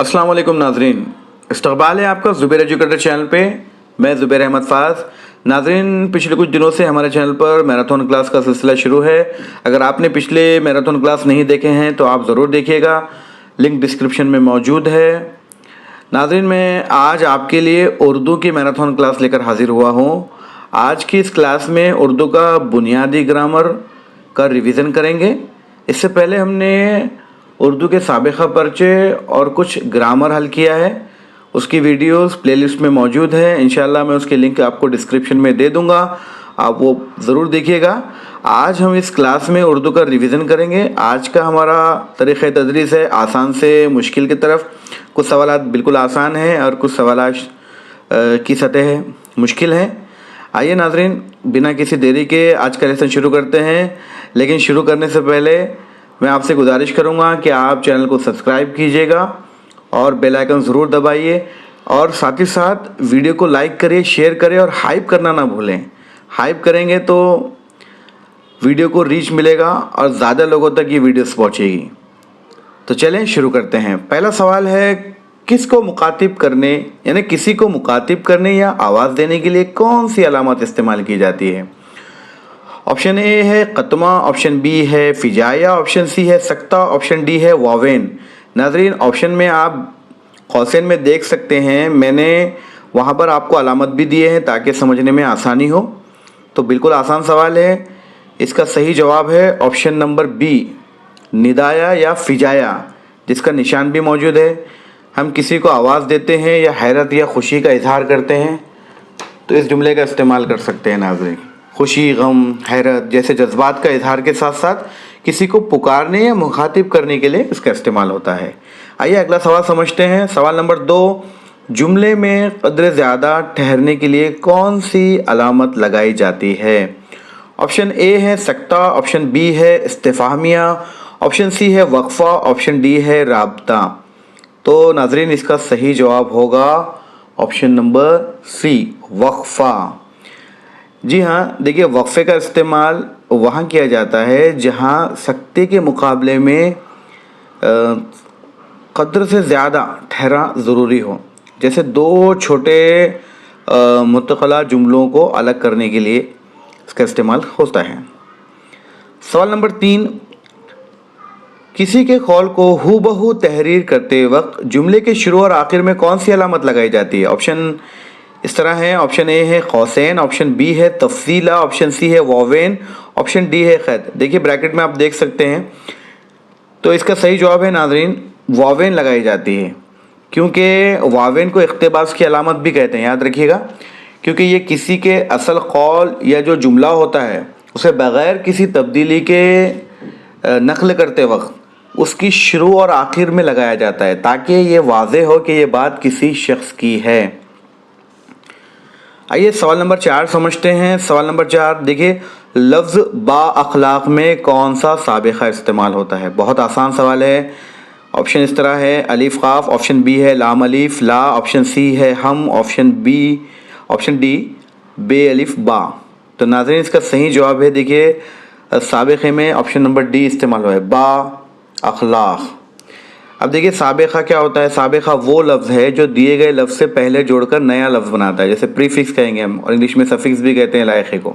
अस्सलाम वालेकुम नाजरीन, इस्तक़बाल है आपका ज़ुबैर एजुकेटर चैनल पे। मैं ज़ुबैर अहमद फ़ाज़। नाजरीन, पिछले कुछ दिनों से हमारे चैनल पर मैराथन क्लास का सिलसिला शुरू है। अगर आपने पिछले मैराथन क्लास नहीं देखे हैं तो आप ज़रूर देखिएगा, लिंक डिस्क्रिप्शन में मौजूद है। नाजरीन, मैं आज आपके लिए उर्दू की मैराथन क्लास लेकर हाज़िर हुआ हूँ। आज की इस क्लास में उर्दू का बुनियादी ग्रामर का रिवीज़न करेंगे। इससे पहले हमने उर्दू के साबिक़ा पर्चे और कुछ ग्रामर हल किया है, उसकी वीडियोस प्लेलिस्ट में मौजूद है। इंशाल्लाह मैं उसके लिंक आपको डिस्क्रिप्शन में दे दूंगा, आप वो ज़रूर देखिएगा। आज हम इस क्लास में उर्दू का रिवीज़न करेंगे। आज का हमारा तरीक़े तदरीस है आसान से मुश्किल की तरफ। कुछ सवालात बिल्कुल आसान हैं और कुछ सवालात की सतह मुश्किल हैं। आइए नाजरीन, बिना किसी देरी के आज का लेसन शुरू करते हैं। लेकिन शुरू करने से पहले मैं आपसे गुजारिश करूंगा कि आप चैनल को सब्सक्राइब कीजिएगा और बेल आइकन ज़रूर दबाइए, और साथ ही साथ वीडियो को लाइक करिए, शेयर करें और हाइप करना ना भूलें। हाइप करेंगे तो वीडियो को रीच मिलेगा और ज़्यादा लोगों तक ये वीडियोस पहुंचेगी। तो चलें शुरू करते हैं। पहला सवाल है, किसको मुखातिब करने यानी किसी को मुखातिब करने या आवाज़ देने के लिए कौन सी अलामत इस्तेमाल की जाती है? ऑप्शन ए है क़त्मा, ऑप्शन बी है फिजाया, ऑप्शन सी है सक्ता, ऑप्शन डी है वावेन। नाजरीन, ऑप्शन में आप कौसैन में देख सकते हैं, मैंने वहाँ पर आपको अलामत भी दिए हैं ताकि समझने में आसानी हो। तो बिल्कुल आसान सवाल है। इसका सही जवाब है ऑप्शन नंबर बी, निदाया या फिजाया, जिसका निशान भी मौजूद है। हम किसी को आवाज़ देते हैं या हैरत या खुशी का इजहार करते हैं तो इस जुमले का इस्तेमाल कर सकते हैं। नाज़रीन, खुशी, गम, हैरत जैसे जज्बात का इजहार के साथ साथ किसी को पुकारने या मुखातिब करने के लिए इसका इस्तेमाल होता है। आइए अगला सवाल समझते हैं। सवाल नंबर 2, जुमले में क़द्र ज़्यादा ठहरने के लिए कौन सी अलामत लगाई जाती है? ऑप्शन ए है सक्ता, ऑप्शन बी है इस्तिफ़हामिया, ऑप्शन सी है वक्फ़ा, ऑप्शन डी है राब्ता। तो नाजरीन, इसका सही जवाब होगा ऑप्शन नंबर सी, वक्फ़ा। जी हाँ, देखिए, वक्फ़े का इस्तेमाल वहाँ किया जाता है जहाँ सक्ते के मुकाबले में क़द्र से ज़्यादा ठहरा ज़रूरी हो। जैसे दो छोटे मुतक़ला जुमलों को अलग करने के लिए इसका इस्तेमाल होता है। सवाल नंबर 3, किसी के कौल को हूबहू तहरीर करते वक्त जुमले के शुरू और आखिर में कौन सी अलामत लगाई जाती है? ऑप्शन इस तरह है, ऑप्शन ए है कौसैन, ऑप्शन बी है तफसीला, ऑप्शन सी है वावेन, ऑप्शन डी है ख़ैत। देखिए ब्रैकेट में आप देख सकते हैं। तो इसका सही जवाब है नाजरीन, वावेन लगाई जाती है, क्योंकि वावेन को इक़्तिबास की अलामत भी कहते हैं, याद रखिएगा। क्योंकि ये किसी के असल कौल या जो जुमला होता है उसे बग़ैर किसी तब्दीली के नक़ल करते वक्त उसकी शुरू और आखिर में लगाया जाता है ताकि ये वाज़ेह हो कि ये बात किसी शख्स की है। आइए सवाल नंबर 4 समझते हैं। सवाल नंबर 4, देखिए, लफ्ज़ बा अखलाक में कौन सा साबिक़ा इस्तेमाल होता है? बहुत आसान सवाल है। ऑप्शन इस तरह है, अलिफ क़ाफ, ऑप्शन बी है लाम अलिफ ला, ऑप्शन सी है हम, ऑप्शन डी बे अलिफ बा। तो नाज़रीन, इसका सही जवाब है, देखिए, साबिक़े में ऑप्शन नंबर डी इस्तेमाल हुआ है, बा अखलाक। अब देखिए, साबिक़ा क्या होता है? साबिक़ा वो लफ्ज़ है जो दिए गए लफ्ज़ से पहले जोड़कर नया लफ्ज़ बनाता है, जैसे प्रीफिक्स कहेंगे हम, और इंग्लिश में सफिक्स भी कहते हैं लायक़े को।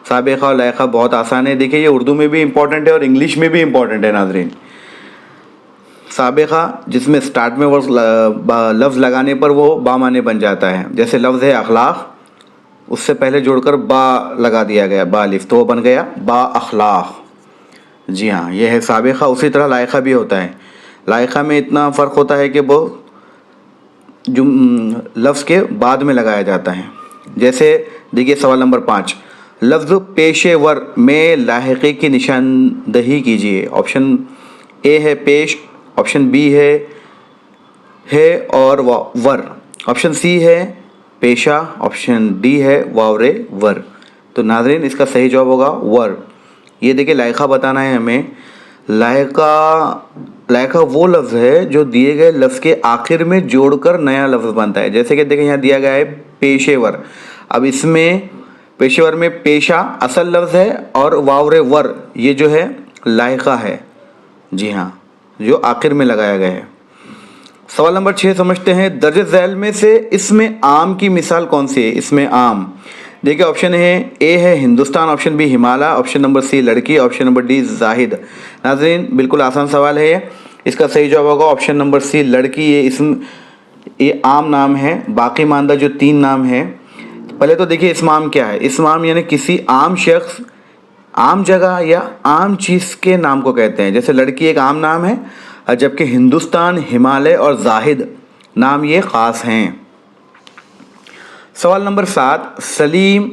साबिक़ा और लायक़ा बहुत आसान है। देखिए, ये उर्दू में भी इम्पॉर्टेंट है और इंग्लिश में भी इम्पॉर्टेंट है। नाज़रीन, साबिक़ा जिसमें स्टार्ट में लफ्ज़ लगाने पर वो बा माने बन जाता है, जैसे लफ्ज़ है अखलाक, उससे पहले जोड़कर बा लगा दिया गया, बा अलिफ, तो वो बन गया बा अखलाक। जी हाँ, यह है साबिक़ा। उसी तरह लायक़ा भी होता है। लायक़ा में इतना फ़र्क होता है कि वो लफ्ज़ के बाद में लगाया जाता है। जैसे देखिए सवाल नंबर 5, लफ्ज़ पेशेवर में लाहिक़े की निशानदही कीजिए। ऑप्शन ए है पेश, ऑप्शन बी है और वर, ऑप्शन सी है पेशा, ऑप्शन डी है वावरे वर। तो नाज़रीन, इसका सही जवाब होगा वर। ये देखिए, लायक़ा बताना है हमें। लायक़ा वो लफ्ज़ है जो दिए गए लफ्ज़ के आखिर में जोड़कर नया लफ्ज़ बनता है। जैसे कि देखिए, यहाँ दिया गया है पेशेवर। अब इसमें पेशेवर में पेशा असल लफ्ज़ है और वावरे वर ये जो है लायक़ा है। जी हाँ, जो आखिर में लगाया गया है। सवाल नंबर 6 समझते हैं। दर्ज झैल में से इसमें आम की मिसाल कौन सी है? इसमें आम, देखिए ऑप्शन है Hindustan, option B Himalaya, option number C लड़की, ऑप्शन नंबर डी जाहिद। नाज़रीन बिल्कुल आसान सवाल है ये। इसका सही जवाब होगा ऑप्शन नंबर सी लड़की। ये आम नाम है। बाकी मानदा जो 3 नाम है, पहले तो देखिए इसमाम क्या है। इसमाम यानी किसी आम शख्स, आम जगह या आम चीज़ के नाम को कहते हैं। जैसे लड़की एक आम नाम है, जबकि हिंदुस्तान, हिमालय और जाहिद नाम ये ख़ास हैं। सवाल नंबर 7, सलीम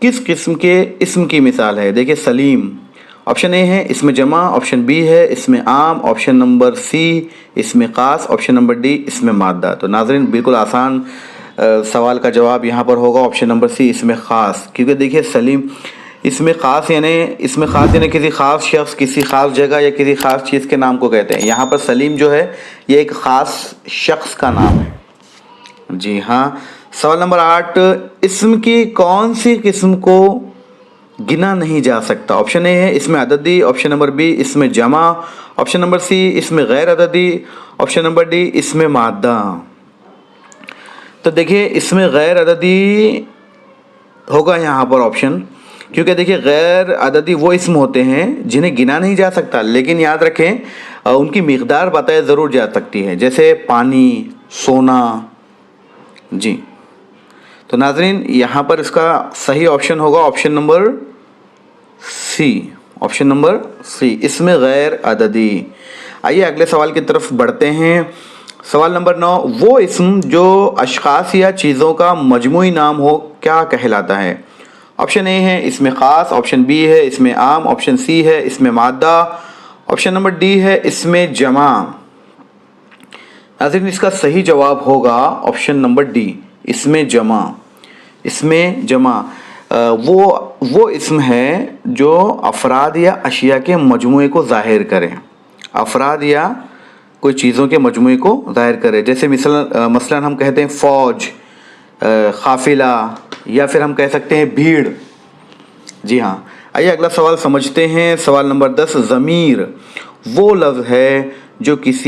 किस किस्म के इस्म की मिसाल है? देखिए सलीम, ऑप्शन ए है इसमें जमा, ऑप्शन बी है इसमें आम, ऑप्शन नंबर सी इसमें ख़ास, ऑप्शन नंबर डी इसमें मादा। तो नाज़रीन बिल्कुल आसान सवाल का जवाब यहाँ पर होगा ऑप्शन नंबर सी इसमें ख़ास। क्योंकि देखिए सलीम इसमें ख़ास यानी किसी ख़ास शख्स, किसी ख़ास जगह या किसी ख़ास चीज़ के नाम को कहते हैं। यहाँ पर सलीम जो है ये एक ख़ास शख्स का नाम है। जी हाँ। सवाल नंबर 8, इस्म की कौन सी किस्म को गिना नहीं जा सकता? ऑप्शन ए है इसमें अददी, ऑप्शन नंबर बी इसमें जमा, ऑप्शन नंबर सी इसमें गैर अददी, ऑप्शन नंबर डी इसमें मादा। तो देखिए इसमें गैर अददी होगा यहाँ पर ऑप्शन, क्योंकि देखिए गैर अददी वो इस्म होते हैं जिन्हें गिना नहीं जा सकता, लेकिन याद रखें उनकी मिक़दार बताई ज़रूर जा सकती है, जैसे पानी, सोना। जी तो नाज़रीन यहाँ पर इसका सही ऑप्शन होगा option number C, option number C इसमें गैर अददी। आइए अगले सवाल की तरफ बढ़ते हैं। सवाल नंबर 9, वो इस्म जो अशख़ास या चीज़ों का मजमूई नाम हो क्या कहलाता है? ऑप्शन ए है इसमें ख़ास, ऑप्शन बी है इसमें आम, ऑप्शन सी है इसमें मादा, ऑप्शन नंबर डी है इसमें जमा। नाज़रीन इसका सही जवाब होगा ऑप्शन नंबर डी इसमें जमा। इसमें जमा वो इस्म है जो अफराद या अशिया के मजमूए को ज़ाहिर करें। अफराद या कोई चीज़ों के मजमूए को ज़ाहिर करे। जैसे मसलन हम कहते हैं फ़ौज, काफ़िला, या फिर हम कह सकते हैं भीड़। जी हाँ। आइए अगला सवाल समझते हैं। सवाल नंबर 10, ज़मीर वो लफ्ज़ है जो किस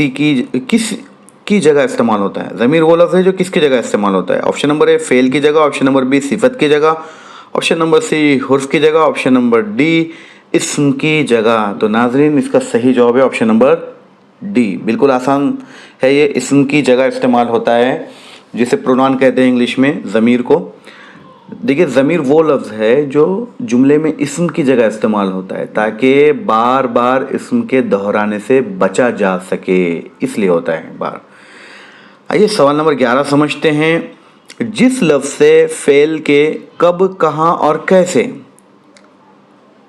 की जगह इस्तेमाल होता है? ज़मीर वो लफ्ज़ है जो किसकी जगह इस्तेमाल होता है? ऑप्शन नंबर ए फ़ेल की जगह, ऑप्शन नंबर बी सिफत की जगह, ऑप्शन नंबर सी हुर्फ की जगह, ऑप्शन नंबर डी इस्म की जगह। तो नाज़रीन इसका सही जवाब है ऑप्शन नंबर डी। बिल्कुल आसान है ये। इस्म की जगह इस्तेमाल होता है, जिसे प्रोनाउन कहते हैं इंग्लिश में ज़मीर को। देखिए ज़मीर वो लफ्ज़ है जो जुमले में इस्म की जगह इस्तेमाल होता है, ताकि बार बार इस्म के दोहराने से बचा जा सके, इसलिए होता है बार। आइए सवाल नंबर 11 समझते हैं। जिस लफ्ज़ से फ़ेल के कब, कहाँ और कैसे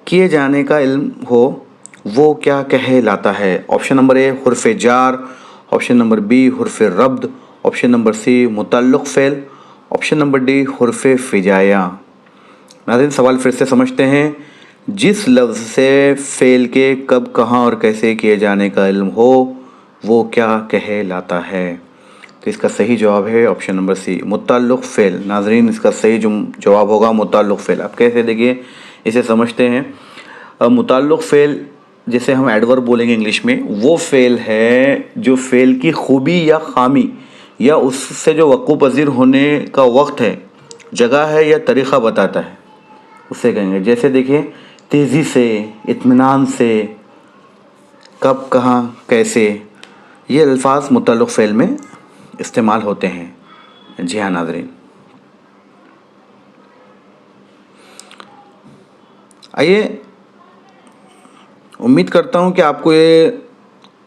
किए जाने का इल्म हो वो क्या कहलाता है? ऑप्शन नंबर ए हुर्फ़ जार, ऑप्शन नंबर बी हुर्फ़ रब्द, ऑप्शन नंबर सी मुतल्लिक़ फ़ेल, ऑप्शन नंबर डी हुर्फ़ फ़िजाया। नाज़रीन सवाल फिर से समझते हैं। जिस लफ्ज़ से फ़ेल के कब, कहाँ और कैसे किए जाने का इल्म हो वो क्या कहलाता है? तो इसका सही जवाब है ऑप्शन नंबर सी मुतल्लिक़ फ़ेल। नाज़रीन इसका सही जवाब होगा मुतल्लिक़ फ़ेल। आप कैसे देखिए इसे समझते हैं। मुतल्लिक़ फ़ेल जैसे हम एडवर्ब बोलेंगे इंग्लिश में, वो फ़ेल है जो फ़ेल की खूबी या ख़ामी या उससे जो वक़ूअ पज़ीर होने का वक्त है, जगह है या तरीक़ा बताता है, उससे कहेंगे। जैसे देखिए तेज़ी से, इत्मीनान से, कब, कहाँ, कैसे, ये अल्फाज मुतल्लिक़ फ़ेल में इस्तेमाल होते हैं। जी हाँ नाज़रीन। आइए उम्मीद करता हूँ कि आपको ये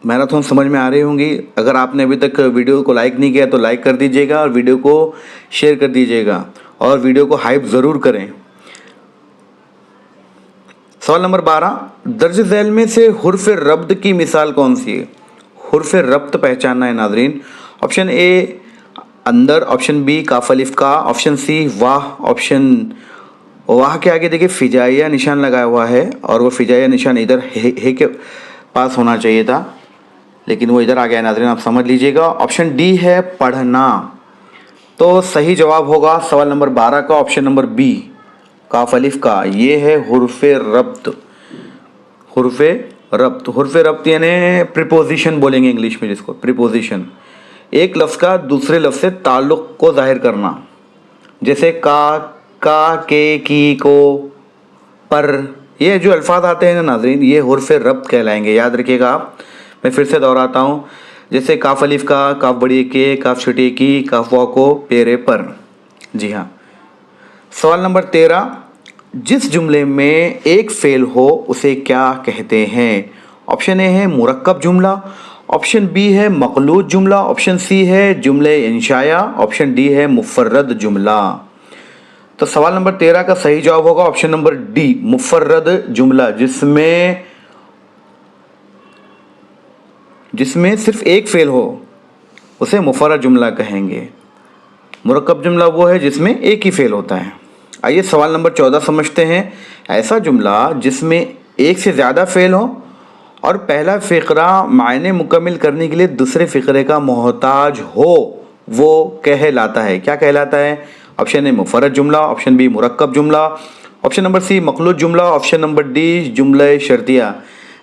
मैराथन समझ में आ रही होंगी। अगर आपने अभी तक वीडियो को लाइक नहीं किया तो लाइक कर दीजिएगा और वीडियो को शेयर कर दीजिएगा और वीडियो को हाइप ज़रूर करें। सवाल नंबर 12, दर्ज झैल में से हुर्फ़ रब्द की मिसाल कौन सी है? हुर्फ़ रब्त पहचानना है नाज़रीन। ऑप्शन ए अंदर, ऑप्शन बी काफ अलिफ का, ऑप्शन सी वाह, ऑप्शन वाह के आगे देखिए फ़िजाइया निशान लगाया हुआ है और वो फ़िजाइया निशान इधर है के पास होना चाहिए था, लेकिन वो इधर आ गया नाज़रीन, आप समझ लीजिएगा। ऑप्शन डी है पढ़ना। तो सही जवाब होगा सवाल नंबर 12 का ऑप्शन नंबर बी काफ अलिफ का। ये है हुर्फ़ रब्त। हुर्फ़ रब्त यानी प्रीपोजिशन बोलेंगे इंग्लिश में जिसको, प्रीपोजिशन। ایک لفظ کا دوسرے لفظ سے تعلق کو ظاہر کرنا، جیسے کا کے کی کو پر، یہ جو الفاظ آتے ہیں نا ناظرین، یہ حرف ربط کہلائیں گے، یاد رکھیے گا آپ۔ میں پھر سے دہراتا ہوں، جیسے کاف الف کا، کاف بڑی کے، کاف چھوٹی کی، کاف واو کو، پیرے پر۔ جی ہاں، سوال نمبر 13، جس جملے میں ایک فعل ہو اسے کیا کہتے ہیں؟ آپشن اے ہے مرکب جملہ، آپشن بی ہے مخلوط جملہ، آپشن سی ہے جملہ انشائیہ، آپشن ڈی ہے مفرد جملہ۔ تو سوال نمبر 13 کا صحیح جواب ہوگا آپشن نمبر ڈی، مفرد جملہ، جس میں صرف ایک فعل ہو اسے مفرد جملہ کہیں گے۔ مرکب جملہ وہ ہے جس میں ایک ہی فعل ہوتا ہے۔ آئیے سوال نمبر 14 سمجھتے ہیں۔ ایسا جملہ جس میں ایک سے زیادہ فعل ہو اور پہلا فقرہ معنی مکمل کرنے کے لیے دوسرے فقرے کا محتاج ہو وہ کہلاتا ہے، کیا کہلاتا ہے؟ آپشن اے مفرد جملہ، آپشن بی مرکب جملہ، آپشن نمبر سی مخلوط جملہ، آپشن نمبر ڈی جملہ شرطیہ۔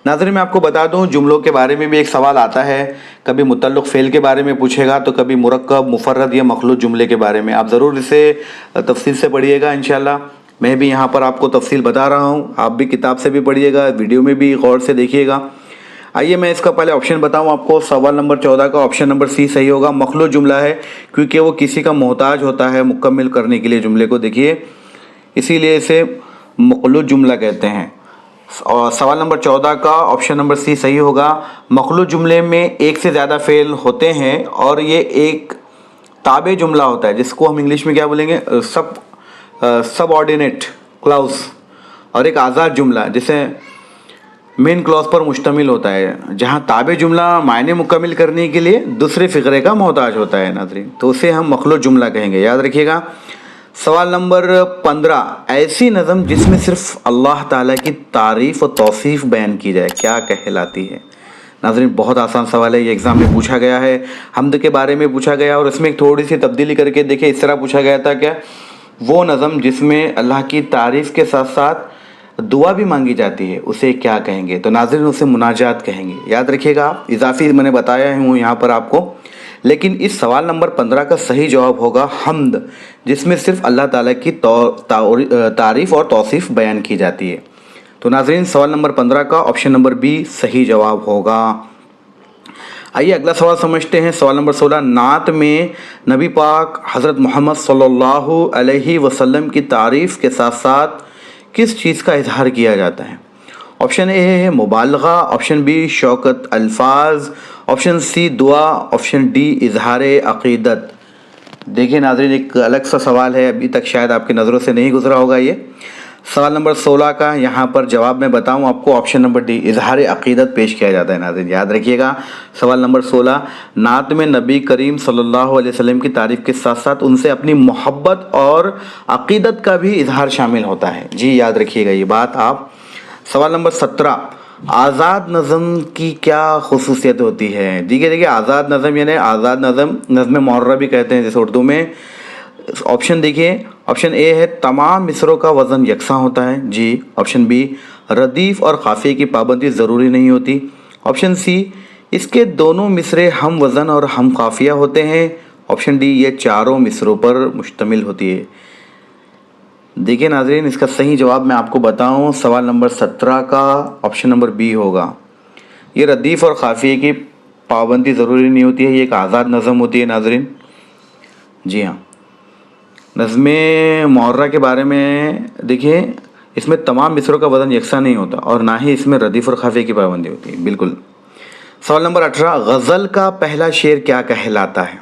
ناظرین میں آپ کو بتا دوں، جملوں کے بارے میں بھی ایک سوال آتا ہے، کبھی متعلق فعل کے بارے میں پوچھے گا تو کبھی مرکب، مفرد یا مخلوط جملے کے بارے میں۔ آپ ضرور اسے تفصیل سے پڑھیے گا انشاءاللہ۔ میں بھی یہاں پر آپ کو تفصیل بتا رہا ہوں، آپ بھی کتاب سے بھی پڑھیے گا، ویڈیو میں بھی غور سے دیکھیے گا۔ آئیے میں اس کا پہلے آپشن بتاؤں آپ کو۔ سوال نمبر 14 کا آپشن نمبر سی صحیح ہوگا، مخلوط جملہ ہے، کیونکہ وہ کسی کا محتاج ہوتا ہے مکمل کرنے کے لیے جملے کو، دیکھیے اسی لیے اسے مخلوط جملہ کہتے ہیں۔ اور سوال نمبر 14 کا آپشن نمبر سی صحیح ہوگا، مخلوط جملے میں ایک سے زیادہ فعل ہوتے ہیں اور یہ ایک تابع جملہ ہوتا ہے، جس کو ہم انگلش میں کیا بولیں گے، سب آرڈینیٹ کلاؤز، اور ایک آزاد جملہ جسے مین کلاؤز پر مشتمل ہوتا ہے، جہاں تابع جملہ معنی مکمل کرنے کے لیے دوسرے فقرے کا محتاج ہوتا ہے ناظرین، تو اسے ہم مخلوط جملہ کہیں گے، یاد رکھیے گا۔ سوال نمبر 15، ایسی نظم جس میں صرف اللہ تعالیٰ کی تعریف و توصیف بیان کی جائے کیا کہلاتی ہے؟ ناظرین بہت آسان سوال ہے، یہ ایگزام میں پوچھا گیا ہے، حمد کے بارے میں پوچھا گیا، اور اس میں ایک تھوڑی سی تبدیلی کر کے دیکھیں، اس طرح پوچھا گیا تھا کہ وہ نظم جس میں اللہ کی تعریف کے ساتھ ساتھ دعا بھی مانگی جاتی ہے اسے کیا کہیں گے؟ تو ناظرین اسے مناجات کہیں گے، یاد رکھیے گا آپ، اضافی میں نے بتایا ہوں یہاں پر آپ کو۔ لیکن اس سوال نمبر 15 کا صحیح جواب ہوگا حمد، جس میں صرف اللہ تعالیٰ کی تعریف اور توصیف بیان کی جاتی ہے۔ تو ناظرین سوال نمبر 15 کا آپشن نمبر بی صحیح جواب ہوگا۔ آئیے اگلا سوال سمجھتے ہیں۔ سوال نمبر 16، نعت میں نبی پاک حضرت محمد صلی اللہ علیہ وسلم کی تعریف کے ساتھ ساتھ کس چیز کا اظہار کیا جاتا ہے؟ آپشن اے ہے مبالغہ، آپشن بی شوکت الفاظ، آپشن سی دعا، آپشن ڈی اظہار عقیدت۔ دیکھیں ناظرین ایک الگ سا سوال ہے، ابھی تک شاید آپ کی نظروں سے نہیں گزرا ہوگا یہ۔ سوال نمبر 16 کا یہاں پر جواب میں بتاؤں آپ کو، آپشن نمبر ڈی اظہار عقیدت پیش کیا جاتا ہے ناظرین، یاد رکھیے گا۔ سوال نمبر 16، نعت میں نبی کریم صلی اللہ علیہ وسلم کی تعریف کے ساتھ ساتھ ان سے اپنی محبت اور عقیدت کا بھی اظہار شامل ہوتا ہے، جی یاد رکھیے گا یہ بات آپ۔ سوال نمبر 17، آزاد نظم کی کیا خصوصیت ہوتی ہے؟ دیکھیے آزاد نظم یعنی آزاد نظم محرہ بھی کہتے ہیں جیسے اردو میں۔ آپشن دیکھیے، آپشن اے ہے تمام مصروں کا وزن یکساں ہوتا ہے، جی۔ آپشن بی ردیف اور قافیے کی پابندی ضروری نہیں ہوتی، آپشن سی اس کے دونوں مصرے ہم وزن اور ہم قافیہ ہوتے ہیں، آپشن ڈی یہ چاروں مصروں پر مشتمل ہوتی ہے۔ دیکھیں ناظرین اس کا صحیح جواب میں آپ کو بتاؤں، سوال نمبر 17 کا آپشن نمبر بی ہوگا، یہ ردیف اور قافیے کی پابندی ضروری نہیں ہوتی ہے، یہ ایک آزاد نظم ہوتی ہے ناظرین، جی ہاں۔ نظم محرہ کے بارے میں دیکھیں، اس میں تمام مصروں کا وزن یکساں نہیں ہوتا اور نہ ہی اس میں ردیف اور قافیے کی پابندی ہوتی ہے، بالکل۔ سوال نمبر 18، غزل کا پہلا شعر کیا کہلاتا ہے؟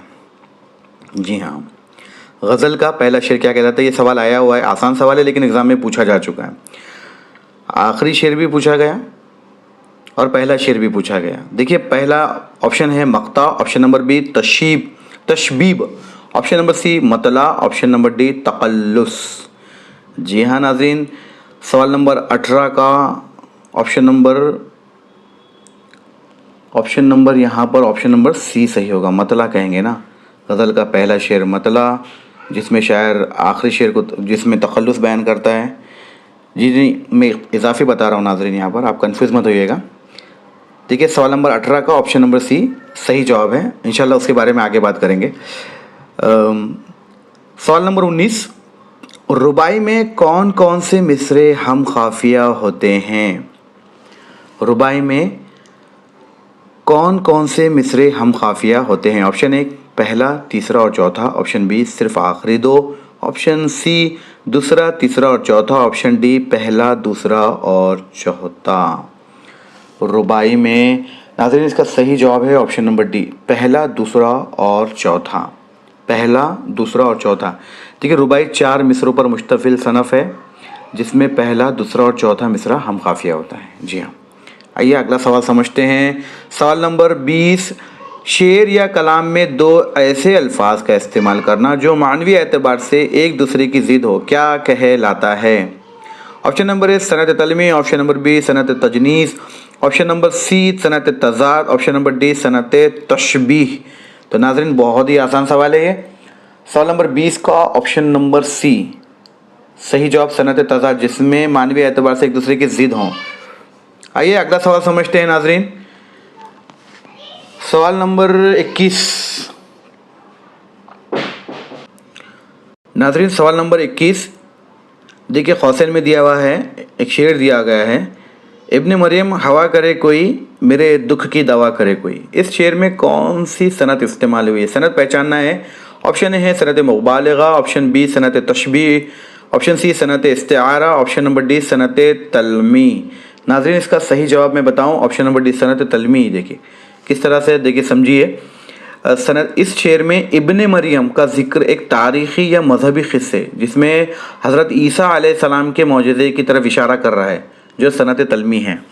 جی ہاں، غزل کا پہلا شعر کیا کہلاتا ہے؟ یہ سوال آیا ہوا ہے، آسان سوال ہے لیکن ایگزام میں پوچھا جا چکا ہے۔ آخری شعر بھی پوچھا گیا اور پہلا شعر بھی پوچھا گیا۔ دیکھیے پہلا آپشن ہے مقطع، آپشن نمبر بی تشبیب، آپشن نمبر سی مطلع، آپشن نمبر ڈی تقلص۔ جی ہاں ناظرین، سوال نمبر 18 کا آپشن نمبر یہاں پر آپشن نمبر سی صحیح ہوگا، مطلع کہیں گے نا، غزل کا پہلا شعر مطلع، جس میں شاعر آخری شعر کو جس میں تخلص بیان کرتا ہے۔ جی میں اضافی بتا رہا ہوں ناظرین، یہاں پر آپ کنفیوز مت ہوئیے گا۔ देखिए सवाल नंबर 18 का ऑप्शन नंबर सी सही जवाब है। इंशाल्लाह उसके बारे में आगे बात करेंगे। सवाल नंबर 19, रुबाई में कौन कौन से मिसरे हम खाफिया होते हैं? रुबाई में कौन कौन से मिसरे हम खाफिया होते हैं? ऑप्शन 1 पहला, तीसरा और चौथा, ऑप्शन बी सिर्फ आखिरी दो, ऑप्शन सी दूसरा, तीसरा और चौथा, ऑप्शन डी पहला, दूसरा और चौथा। रुबाई में नाज़रीन इसका सही जवाब है ऑप्शन नंबर डी, पहला, दूसरा और चौथा। पहला, दूसरा और चौथा। देखिए रुबाई 4 मिसरों पर मुश्तमिल सनफ़ है जिसमें पहला, दूसरा और चौथा मिसरा हम खाफिया होता है। जी हाँ, आइए अगला सवाल समझते हैं। सवाल नंबर 20, शेर या कलाम में दो ऐसे अल्फाज का इस्तेमाल करना जो मानवी एतबार से एक दूसरे की ज़िद हो क्या कहलाता है? ऑप्शन नंबर ए सनत तलमी, ऑप्शन नंबर बी सनत तजनीस, ऑप्शन नंबर सी सनत तज़ाद, ऑप्शन नंबर डी सनत तशबीह। तो नाज़रीन बहुत ही आसान सवाल है ये। सवाल नंबर 20 का ऑप्शन नंबर सी सही जवाब सनत तज़ाद, जिसमें मानवी एतबार से एक दूसरे की ज़िद हों। आइए अगला सवाल समझते हैं नाज़रीन। सवाल नंबर 21। नाज़रीन सवाल नंबर 21 देखिए कौसैन में दिया हुआ है, एक शेर दिया गया है, इब्न मरियम हवा करे कोई मेरे दुख की दवा करे कोई। इस शेर में कौन सी सनत इस्तेमाल हुई है? सनत पहचानना है। ऑप्शन ए है सनत मुबालगा, ऑप्शन बी सनत तशबीह, ऑप्शन सी सनत इस्तिआरा, ऑप्शन नंबर डी सनत तलमी। नाज़रीन इसका सही जवाब मैं बताऊं, ऑप्शन नंबर डी सनत तलमी। देखिए किस तरह से, देखिए समझिए। सनत इस शेर में इब्न मरियम का जिक्र एक तारीख़ी या मजहबी क़िस्से जिसमें हज़रत ईसा अलैहिस्सलाम के मौजज़े की तरफ इशारा कर रहा है जो सनत तलमी है।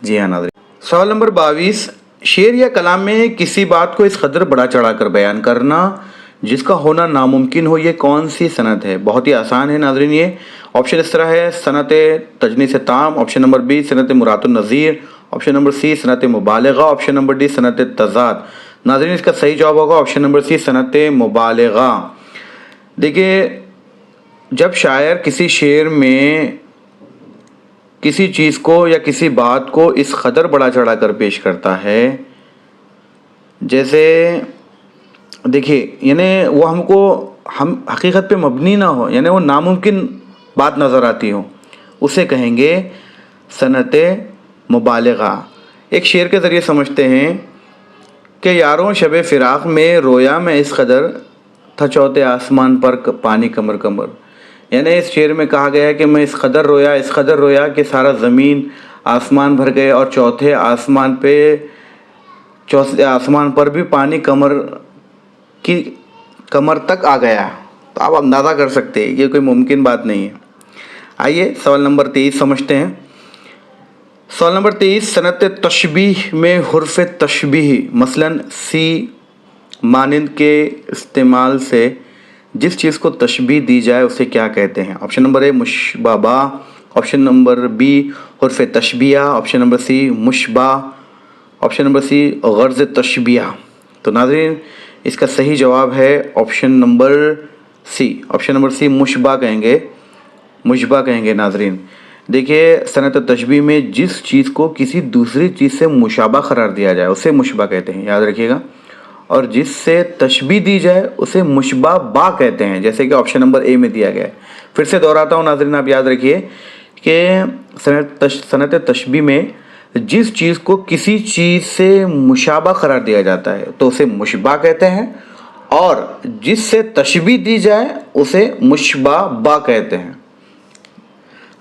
जी हाँ नाज़रीन। सवाल नंबर 22, शेर या कलाम में किसी बात को इस कदर बढ़ा चढ़ा कर बयान करना जिसका होना नामुमकिन हो, ये कौन सी सनत है? बहुत ही आसान है नाज़रीन ये। ऑप्शन इस तरह है, सनत तजनीस ताम, ऑप्शन नंबर बी सनत मुरातुन नज़ीर, ऑप्शन नंबर सी सनत मुबालगा, ऑप्शन नंबर डी सनत तज़ाद। नाज़रीन इसका सही जवाब होगा ऑप्शन नंबर सी सनत मुबालगा। देखिए जब शायर किसी शेर में किसी चीज़ को या किसी बात को इस कदर बढ़ा चढ़ा कर पेश करता है, जैसे देखिए यानी वो हम हकीकत पे मबनी ना हो, यानी वो नामुमकिन बात नज़र आती हो, उसे कहेंगे सनत मुबालगा। एक शेर के ज़रिए समझते हैं कि यारों शब फ़िराक़ में रोया मैं इस कदर था चौथे आसमान पर पानी कमर कमर। यानी इस शेर में कहा गया है कि मैं इस कदर रोया कि सारा ज़मीन आसमान भर गए और चौथे आसमान पर भी पानी कमर तक आ गया। तो आप अंदाज़ा कर सकते हैं ये कोई मुमकिन बात नहीं है। आइए सवाल नंबर 23 समझते हैं। सवाल नंबर 23, सनत तशबीह में हुर्फ़ तशबीह मसलन सी मानिंद के इस्तेमाल से जिस चीज़ को तशबीह दी जाए उसे क्या कहते हैं? ऑप्शन नंबर ए मुशबाबा, ऑप्शन नंबर बी हुर्फ़ तशबिया, ऑप्शन नंबर सी मुशबा, ऑप्शन नंबर सी गर्ज़ तशबिया। तो नाज़रीन इसका सही जवाब है option number C, option number C मुशबा कहेंगे नाज़रीन। देखिए सनत तशबीह में जिस चीज़ को किसी दूसरी चीज़ से मुशाबा करार दिया जाए उसे मुशबा कहते हैं, याद रखिएगा। और जिससे तशबीह दी जाए उसे मुशबा बा कहते हैं, जैसे कि ऑप्शन नंबर ए में दिया गया है। फिर से दोहराता हूँ नाज़रीन, आप याद रखिए कि सनत तशबीह में जिस चीज़ को किसी चीज़ से मुशाबा करार दिया जाता है तो उसे मुशबा कहते हैं, और जिससे तशबीह दी जाए उसे मुशबा बा कहते हैं।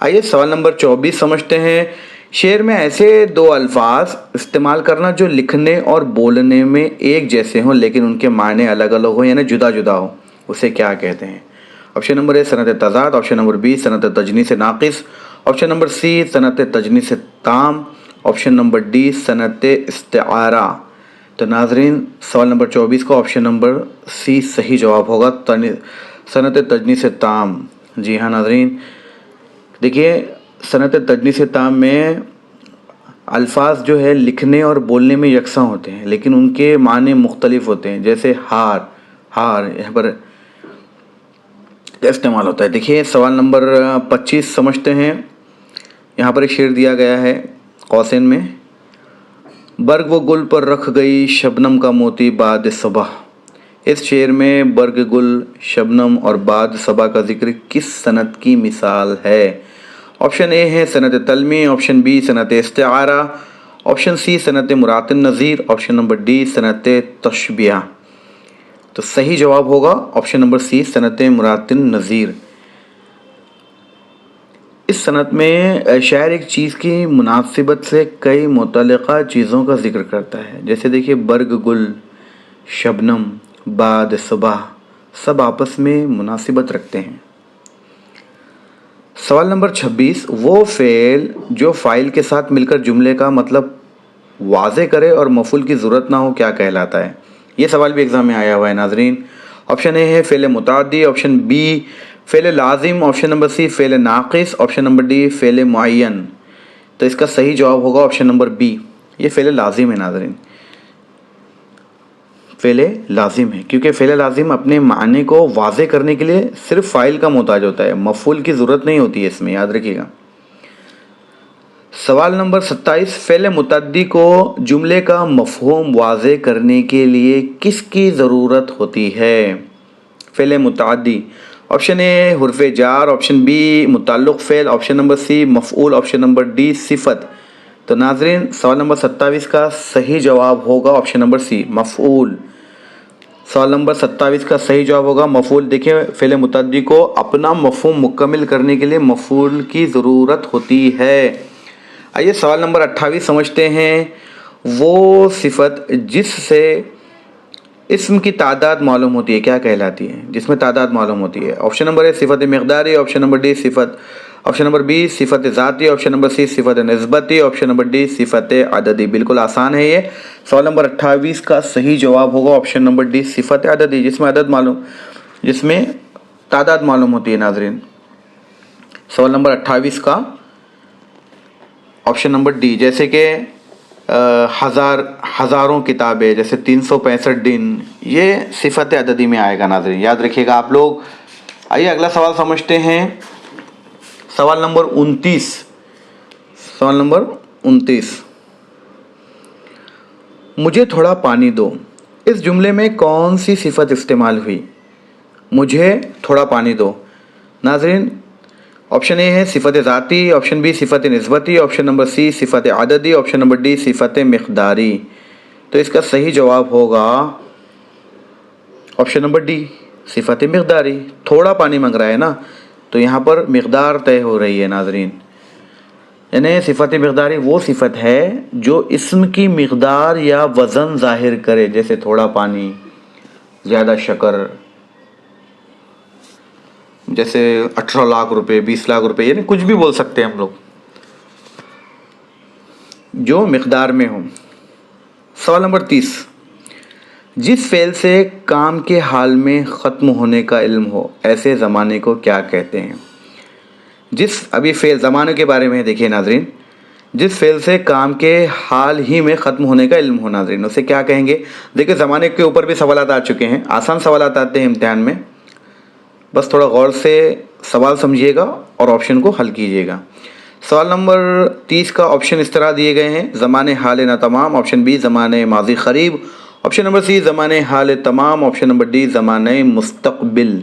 आइए सवाल नंबर 24 समझते हैं। शेर में ऐसे दो अल्फाज इस्तेमाल करना जो लिखने और बोलने में एक जैसे हों लेकिन उनके मायने अलग अलग हों, यानी जुदा जुदा हो, उसे क्या कहते हैं? ऑप्शन नंबर ए सनत तज़ाद, ऑप्शन नंबर बी सनत तजनीस नाक़िस, ऑप्शन नंबर सी सनत तजनीस ताम, ऑप्शन नंबर डी सनत इस्तिआरा। तो नाज़रीन सवाल नंबर 24 का ऑप्शन नंबर सी सही जवाब होगा, सनत तजनीस ताम। जी हाँ नाज़रीन, देखिए सनत तजनीस ताम में अल्फाज जो है लिखने और बोलने में यकसा होते हैं लेकिन उनके माने मुख्तलिफ होते हैं। जैसे हार यहाँ पर इस्तेमाल होता है। देखिए सवाल नंबर 25 समझते हैं। यहाँ पर एक शेर दिया गया है कौसैन में, برگ و گل پر رکھ گئی شبنم کا موتی بعد صبح. اس شعر میں برگ گل، شبنم اور بعد صبا کا ذکر کس صنعت کی مثال ہے؟ آپشن اے ہے صنعت تلمی، آپشن بی صنعت استعارہ، آپشن سی صنعت مرات النظیر، آپشن نمبر ڈی صنعت تشبیہ. تو صحیح جواب ہوگا آپشن نمبر سی صنعت مرات النظیر. اس صنعت میں شاعر ایک چیز کی مناسبت سے کئی متعلقہ چیزوں کا ذکر کرتا ہے. جیسے دیکھیے برگ گل، شبنم، بعد صبح، سب آپس میں مناسبت رکھتے ہیں. سوال نمبر 26، وہ فعل جو فاعل کے ساتھ مل کر جملے کا مطلب واضح کرے اور مفعول کی ضرورت نہ ہو کیا کہلاتا ہے؟ یہ سوال بھی ایگزام میں آیا ہوا ہے ناظرین. آپشن اے ہے فعل متعدی، آپشن بی فعل لازم، آپشن نمبر سی فعل ناقص، آپشن نمبر ڈی فعل معین. تو اس کا صحیح جواب ہوگا آپشن نمبر بی، یہ فعل لازم ہے ناظرین. فعل لازم ہے کیونکہ فعل لازم اپنے معنی کو واضح کرنے کے لیے صرف فاعل کا محتاج ہوتا ہے، مفعول کی ضرورت نہیں ہوتی ہے اس میں، یاد رکھیے گا. سوال نمبر 27، فعل متعدی کو جملے کا مفہوم واضح کرنے کے لیے کس کی ضرورت ہوتی ہے؟ فعل متعدی، آپشن اے حرف جار، آپشن بی متعلق فعل، آپشن نمبر سی مفعول، آپشن نمبر ڈی صفت. تو ناظرین سوال نمبر 27 کا صحیح جواب ہوگا آپشن نمبر سی مفعول. سوال نمبر 27 کا صحیح جواب ہوگا مفعول. دیکھیں فعل متعدی کو اپنا مفہوم مکمل کرنے کے لیے مفعول کی ضرورت ہوتی ہے. آئیے سوال نمبر 28 سمجھتے ہیں. وہ صفت جس سے اسم کی تعداد معلوم ہوتی ہے کیا کہلاتی ہے؟ جس میں تعداد معلوم ہوتی ہے. آپشن نمبر اے صفت مقداری، آپشن نمبر ڈی صفت، آپشن نمبر بی صفت ذاتی، آپشن نمبر سی صفت نسبتی، آپشن نمبر ڈی صفت عددی. بالکل آسان ہے یہ. سوال نمبر 28 کا صحیح جواب ہوگا آپشن نمبر ڈی صفت عددی، جس میں تعداد معلوم ہوتی ہے ناظرین. سوال نمبر 28 کا آپشن نمبر ڈی، جیسے کہ ہزاروں کتابیں، جیسے 365 دن، یہ صفت عددی میں آئے گا ناظرین، یاد رکھیے گا آپ لوگ. آئیے اگلا سوال سمجھتے ہیں. سوال نمبر 29. سوال نمبر 29، مجھے تھوڑا پانی دو. اس جملے میں کون سی صفت استعمال ہوئی؟ مجھے تھوڑا پانی دو. ناظرین آپشن اے ہے صفت ذاتی، آپشن بی صفت نسبتی، آپشن نمبر سی صفت عددی، آپشن نمبر ڈی صفت مقداری. تو اس کا صحیح جواب ہوگا آپشن نمبر ڈی صفت مقداری. تھوڑا پانی مانگ رہا ہے نا، تو یہاں پر مقدار طے ہو رہی ہے ناظرین. یعنی صفت مقداری وہ صفت ہے جو اسم کی مقدار یا وزن ظاہر کرے، جیسے تھوڑا پانی، زیادہ شکر، جیسے 18 لاکھ روپے، 20 لاکھ روپے، یعنی کچھ بھی بول سکتے ہیں ہم لوگ جو مقدار میں ہوں. سوال نمبر 30، جس فعل سے کام کے حال میں ختم ہونے کا علم ہو ایسے زمانے کو کیا کہتے ہیں؟ ابھی فعل زمانے کے بارے میں دیکھیے ناظرین. جس فعل سے کام کے حال ہی میں ختم ہونے کا علم ہو ناظرین، اسے کیا کہیں گے؟ دیکھیں زمانے کے اوپر بھی سوالات آ چکے ہیں، آسان سوالات آتے ہیں امتحان میں. بس تھوڑا غور سے سوال سمجھیے گا اور آپشن کو حل کیجیے گا. سوال نمبر 30 کا آپشن اس طرح دیے گئے ہیں: زمانے حال نہ تمام، آپشن بی زمانے ماضی قریب، آپشن نمبر سی زمانے حال تمام، آپشن نمبر ڈی زمانے مستقبل.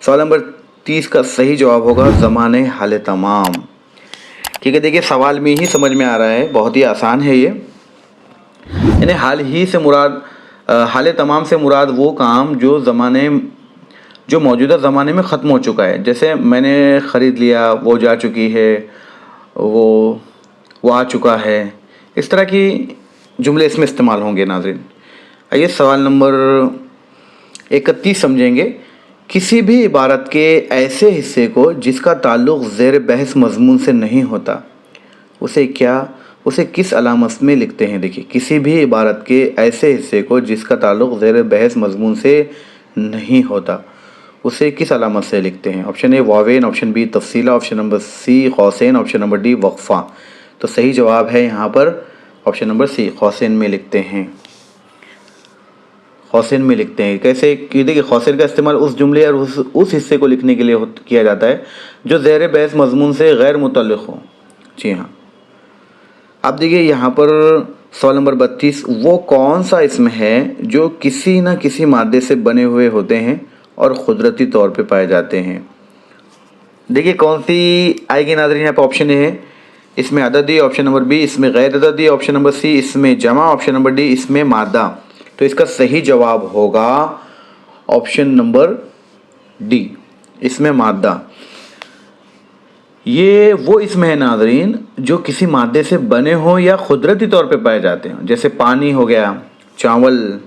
سوال نمبر 30 کا صحیح جواب ہوگا زمانے حال تمام. ٹھیک ہے، دیکھیے سوال میں ہی سمجھ میں آ رہا ہے، بہت ہی آسان ہے یہ. یعنی حال تمام سے مراد وہ کام جو موجودہ زمانے میں ختم ہو چکا ہے. جیسے میں نے خرید لیا، وہ جا چکی ہے، وہ آ چکا ہے، اس طرح کی جملے اس میں استعمال ہوں گے ناظرین. آئیے سوال نمبر 31 سمجھیں گے. کسی بھی عبارت کے ایسے حصے کو جس کا تعلق زیر بحث مضمون سے نہیں ہوتا اسے کس علامت میں لکھتے ہیں؟ دیکھیے کسی بھی عبارت کے ایسے حصے کو جس کا تعلق زیر بحث مضمون سے نہیں ہوتا اسے کس علامت سے لکھتے ہیں؟ آپشن اے واوین، آپشن بی تفصیلہ، آپشن نمبر سی قوسین، آپشن نمبر ڈی وقفہ. تو صحیح جواب ہے یہاں پر آپشن نمبر سی قوسین میں لکھتے ہیں. قوسین میں لکھتے ہیں. کیسے؟ دیکھیے قوسین کا استعمال اس جملے اور اس حصے کو لکھنے کے لیے کیا جاتا ہے جو زیر بحث مضمون سے غیر متعلق ہو. جی ہاں، اب دیکھیے یہاں پر सवाल नंबर 32, वो कौन सा इसम है जो किसी न किसी मादे से बने हुए होते हैं और कुदरती तौर पे पाए जाते हैं। देखिए कौन सी आएगी नाज़रीन, यहाँ पे ऑप्शन है इसमें अददी, ऑप्शन नंबर बी इसमें गैर अददी, ऑप्शन नंबर सी इसमें जमा, ऑप्शन नंबर डी इसमें मादा। तो इसका सही जवाब होगा ऑप्शन नंबर डी, इसमें मादा। ये वो इसमें है नाज़रीन जो किसी मादे से बने हों या कुदरती तौर पे पाए जाते हैं, जैसे पानी हो गया, चावल,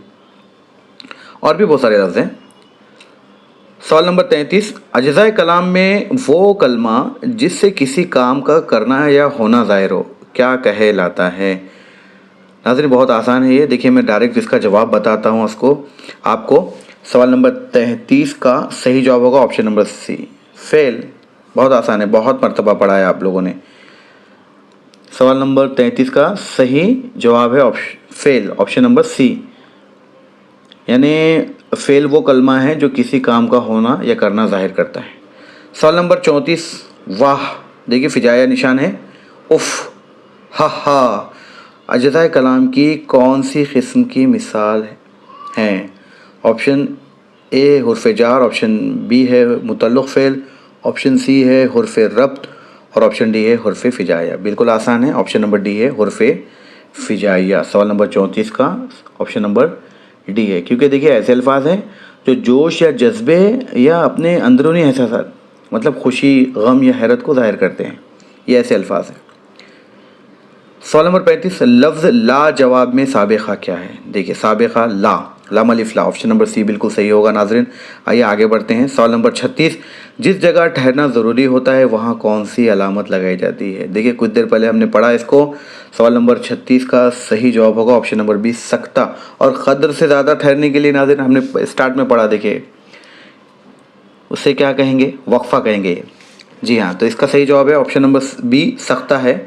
और भी बहुत सारे लफ्ज़ हैं। सवाल नंबर 33, अज्ज़ाए कलाम में वो कलमा जिससे किसी काम का करना या होना ज़ाहिर हो क्या कहलाता है। नाज़रीन बहुत आसान है ये, देखिए मैं डायरेक्ट इसका जवाब बताता हूँ उसको आपको। सवाल नंबर 33 का सही जवाब होगा ऑप्शन नंबर सी, फेल। बहुत आसान है, बहुत मर्तबा पढ़ा है आप लोगों ने। सवाल नंबर 33 का सही जवाब है फेल, ऑप्शन नंबर सी, यानी फेल वो कलमा है जो किसी काम का होना या करना जाहिर करता है। सवाल नंबर 34, वाह, देखिए फिजाया निशान है, उफ, हा, अज्ज़ाए कलाम की कौन सी किस्म की मिसाल है। ऑप्शन ए हुर्फ़ जार, ऑप्शन बी है मुतल्लिक़ फ़ेल, ऑप्शन सी है हुर्फ़ रब्त और ऑप्शन डी है हुर्फ़ फिजाया। बिल्कुल आसान है, ऑप्शन नंबर डी है हुर्फ़ फिजाया। सवाल नंबर 34 का ऑप्शन नंबर डी है, क्योंकि देखिए ऐसे अल्फाज हैं जो जोश या जज्बे या अपने अंदरूनी एहसास मतलब खुशी, गम या हैरत को ज़ाहिर करते हैं, ये ऐसे अल्फाज हैं। सवाल नंबर 35, लफ्ज़ ला जवाब में साबिक़ा क्या है। देखिए साबिक़ा ला, लाम अलिफ ला, ऑप्शन नंबर सी बिल्कुल सही होगा नाज़रीन। आइए आगे बढ़ते हैं। सवाल नंबर 36, जिस जगह ठहरना ज़रूरी होता है वहाँ कौन सी अलामत लगाई जाती है। देखिए कुछ देर पहले हमने पढ़ा इसको। सवाल नंबर 36 का सही जवाब होगा ऑप्शन नंबर बी, सख्ता। और क़द्र से ज़्यादा ठहरने के लिए नाज़रीन हमने स्टार्ट में पढ़ा, देखिए उससे क्या कहेंगे, वक्फ़ा कहेंगे। जी हाँ, तो इसका सही जवाब है ऑप्शन नंबर बी, सख्ता है।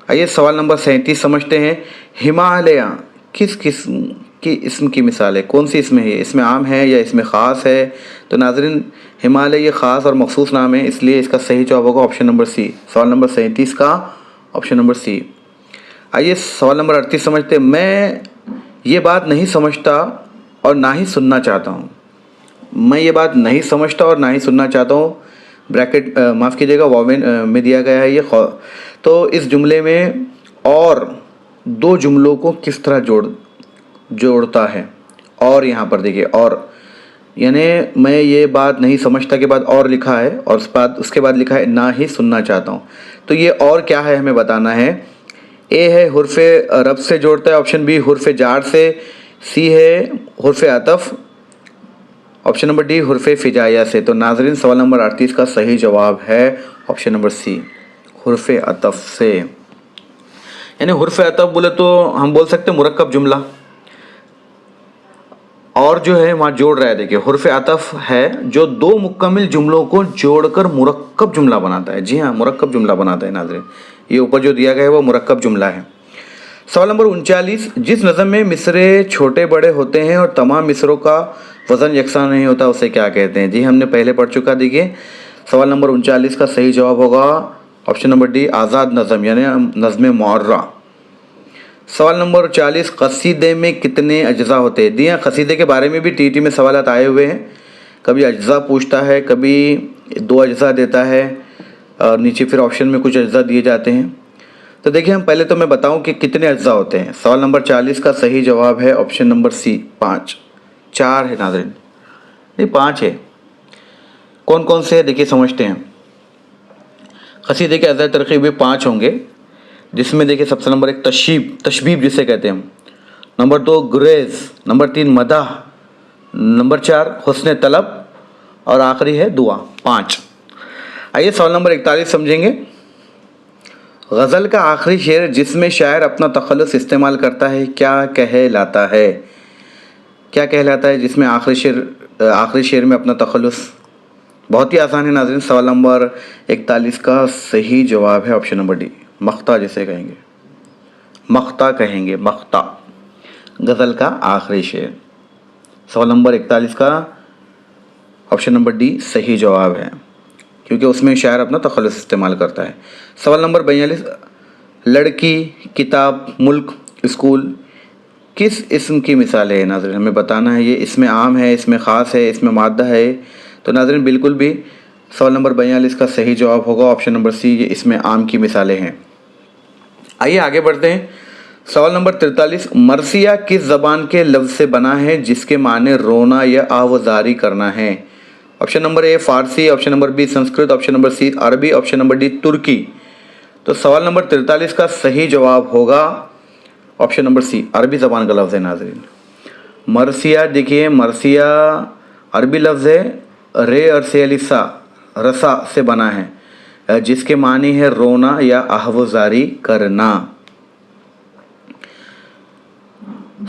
आइए सवाल नंबर 37 समझते हैं। हिमालय किस किस्म की इसम की मिसाल है, कौन सी इसमें है, इसमें आम है या इसमें ख़ास है। तो नाज़रीन हिमालय ये ख़ास और मखसूस नाम है, इसलिए इसका सही जवाब होगा ऑप्शन नंबर सी, सवाल नंबर 37 का ऑप्शन नंबर सी। आइए सवाल नंबर 38 समझते हैं। मैं ये बात नहीं समझता और ना ही सुनना चाहता हूँ। मैं ये बात नहीं समझता और ना ही सुनना चाहता हूँ, ब्रैकेट माफ़ कीजिएगा वावेन में दिया गया है ये। तो इस जुमले में और दो जुमलों को किस तरह जोड़ता है। और यहाँ पर देखिए और, यानी मैं ये बात नहीं समझता के बाद और लिखा है और उसके बाद लिखा है ना ही सुनना चाहता हूँ। तो ये और क्या है हमें बताना है। ए है हुर्फ़ रब से जोड़ता है, ऑप्शन बी हुर्फ़ जार से, सी है हुर्फ़ अतफ़, ऑप्शन नंबर डी हुर्फ़ फिजाया से। तो नाज़रीन सवाल नंबर 38 का सही जवाब है ऑप्शन नंबर सी, हुर्फ़ अतफ़ से। यानी हुर्फ़ अतफ़ बोले तो हम बोल सकते हैं मुरक्कब जुमला, और जो है वहाँ जोड़ रहा है। देखिए हुर्फ़ अतफ़ है जो दो मुकम्मिल जुमलों को जोड़कर मुरक्कब जुमला बनाता है। जी हाँ, मुरक्कब जुमला बनाता है नाज़रीन, ये ऊपर जो दिया गया है वो मुरक्कब जुमला है। सवाल नंबर 39, जिस नज़म में मिसरे छोटे बड़े होते हैं और तमाम मिसरों का वज़न यकसा नहीं होता उसे क्या कहते हैं। जी हमने पहले पढ़ चुका। देखिए सवाल नंबर 39 का सही जवाब होगा ऑप्शन नंबर डी, आज़ाद नज़म यानी नज़्म मुअर्रा। सवाल नंबर 40, कसीदे में कितने अज्ज़ा होते हैं। दिया कसीदे के बारे में भी टीटी में सवालात आए हुए हैं, कभी अज्ज़ा पूछता है, कभी 2 अज्ज़ा देता है और नीचे फिर ऑप्शन में कुछ अज्ज़ा दिए जाते हैं। तो देखिए हम पहले तो मैं बताऊं कि कितने अज्ज़ा होते हैं। सवाल नंबर 40 का सही जवाब है ऑप्शन नंबर सी, 5। 4 है नाज़रीन, नहीं 5 है। कौन कौन से है देखिए समझते हैं। कसीदे के अज़्ज़ा तरकीब 5 होंगे, जिसमें देखिए सबसे नंबर 1 तशबीब जिसे कहते हैं हम, नंबर 2 गुरेज, नंबर 3 मदाह, नंबर 4 हुस्न तलब और आखिरी है दुआ, 5। आइए सवाल नंबर 41 समझेंगे। गज़ल का आखिरी शेर जिसमें शायर अपना तखल्लुस इस्तेमाल करता है क्या कहलाता है। क्या कहलाता है जिसमें आखिरी शेर में अपना तखल्लुस। बहुत ही आसान है नाज़रीन। सवाल नंबर 41 का सही जवाब है ऑप्शन नंबर डी, मख्ता जिसे कहेंगे, मख्ता कहेंगे, मख्ता, गज़ल का आखिरी शेर। सवाल नंबर 41 का ऑप्शन नंबर डी सही जवाब है, क्योंकि उसमें शायर अपना तखल्लुस इस्तेमाल करता है। सवाल नंबर 42, لڑکی, کتاب, ملک, اسکول کس اسم کی مثال ہے ناظرین؟ ہمیں بتانا ہے یہ اسم عام ہے, اسم خاص ہے, اسم مادہ ہے. تو ناظرین بالکل بھی سوال نمبر 42 کا صحیح جواب ہوگا آپشن نمبر سی, یہ اسم عام کی مثالیں ہیں. آئیے آگے بڑھتے ہیں. سوال نمبر 43, مرثیہ کس زبان کے لفظ سے بنا ہے جس کے معنی رونا یا آوازاری کرنا ہے؟ آپشن نمبر اے فارسی, option number B Sanskrit, option number C عربی, آپشن نمبر ڈی ترکی. تو سوال نمبر 43 کا صحیح جواب ہوگا آپشن نمبر سی, عربی زبان کا لفظ ہے ناظرین. مرثیہ دیکھیے, مرثیہ عربی لفظ ہے, رے عرصے الفا رسا سے بنا ہے جس کے معنی ہے رونا یا آہوازاری کرنا.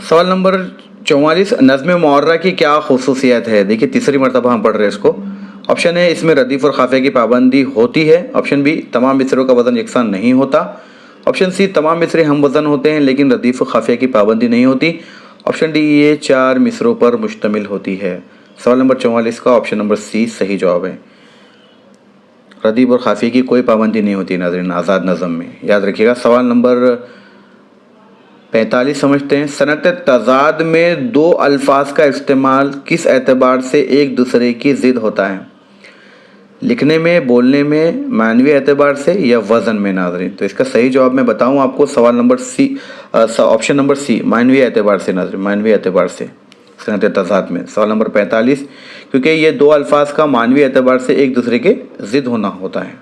سوال نمبر 44, نظم معرہ کی کیا خصوصیت ہے؟ دیکھیے تیسری مرتبہ ہم پڑھ رہے ہیں اس کو. آپشن ہے اس میں ردیف اور قافیہ کی پابندی ہوتی ہے, آپشن بی تمام مصرعوں کا وزن یکساں نہیں ہوتا, آپشن سی تمام مصرے ہم وزن ہوتے ہیں لیکن ردیف و قافیہ کی پابندی نہیں ہوتی, آپشن ڈی یہ 4 مصروں پر مشتمل ہوتی ہے. سوال نمبر 44 کا آپشن نمبر سی صحیح جواب ہے. ردیف اور قافیہ کی کوئی پابندی نہیں ہوتی ناظرین آزاد نظم میں, یاد رکھیے گا. سوال نمبر 45 سمجھتے ہیں. صنعت تضاد میں دو الفاظ کا استعمال کس اعتبار سے ایک دوسرے کی ضد ہوتا ہے؟ لکھنے میں, بولنے میں, معنوی اعتبار سے یا وزن میں ناظرین؟ تو اس کا صحیح جواب میں بتاؤں آپ کو, سوال نمبر سی آپشن نمبر سی معنوی اعتبار سے ناظرین, معنوی اعتبار سے صنعت تضاد میں. سوال نمبر 45, کیونکہ یہ دو الفاظ کا معنوی اعتبار سے ایک دوسرے کے ضد ہونا ہوتا ہے.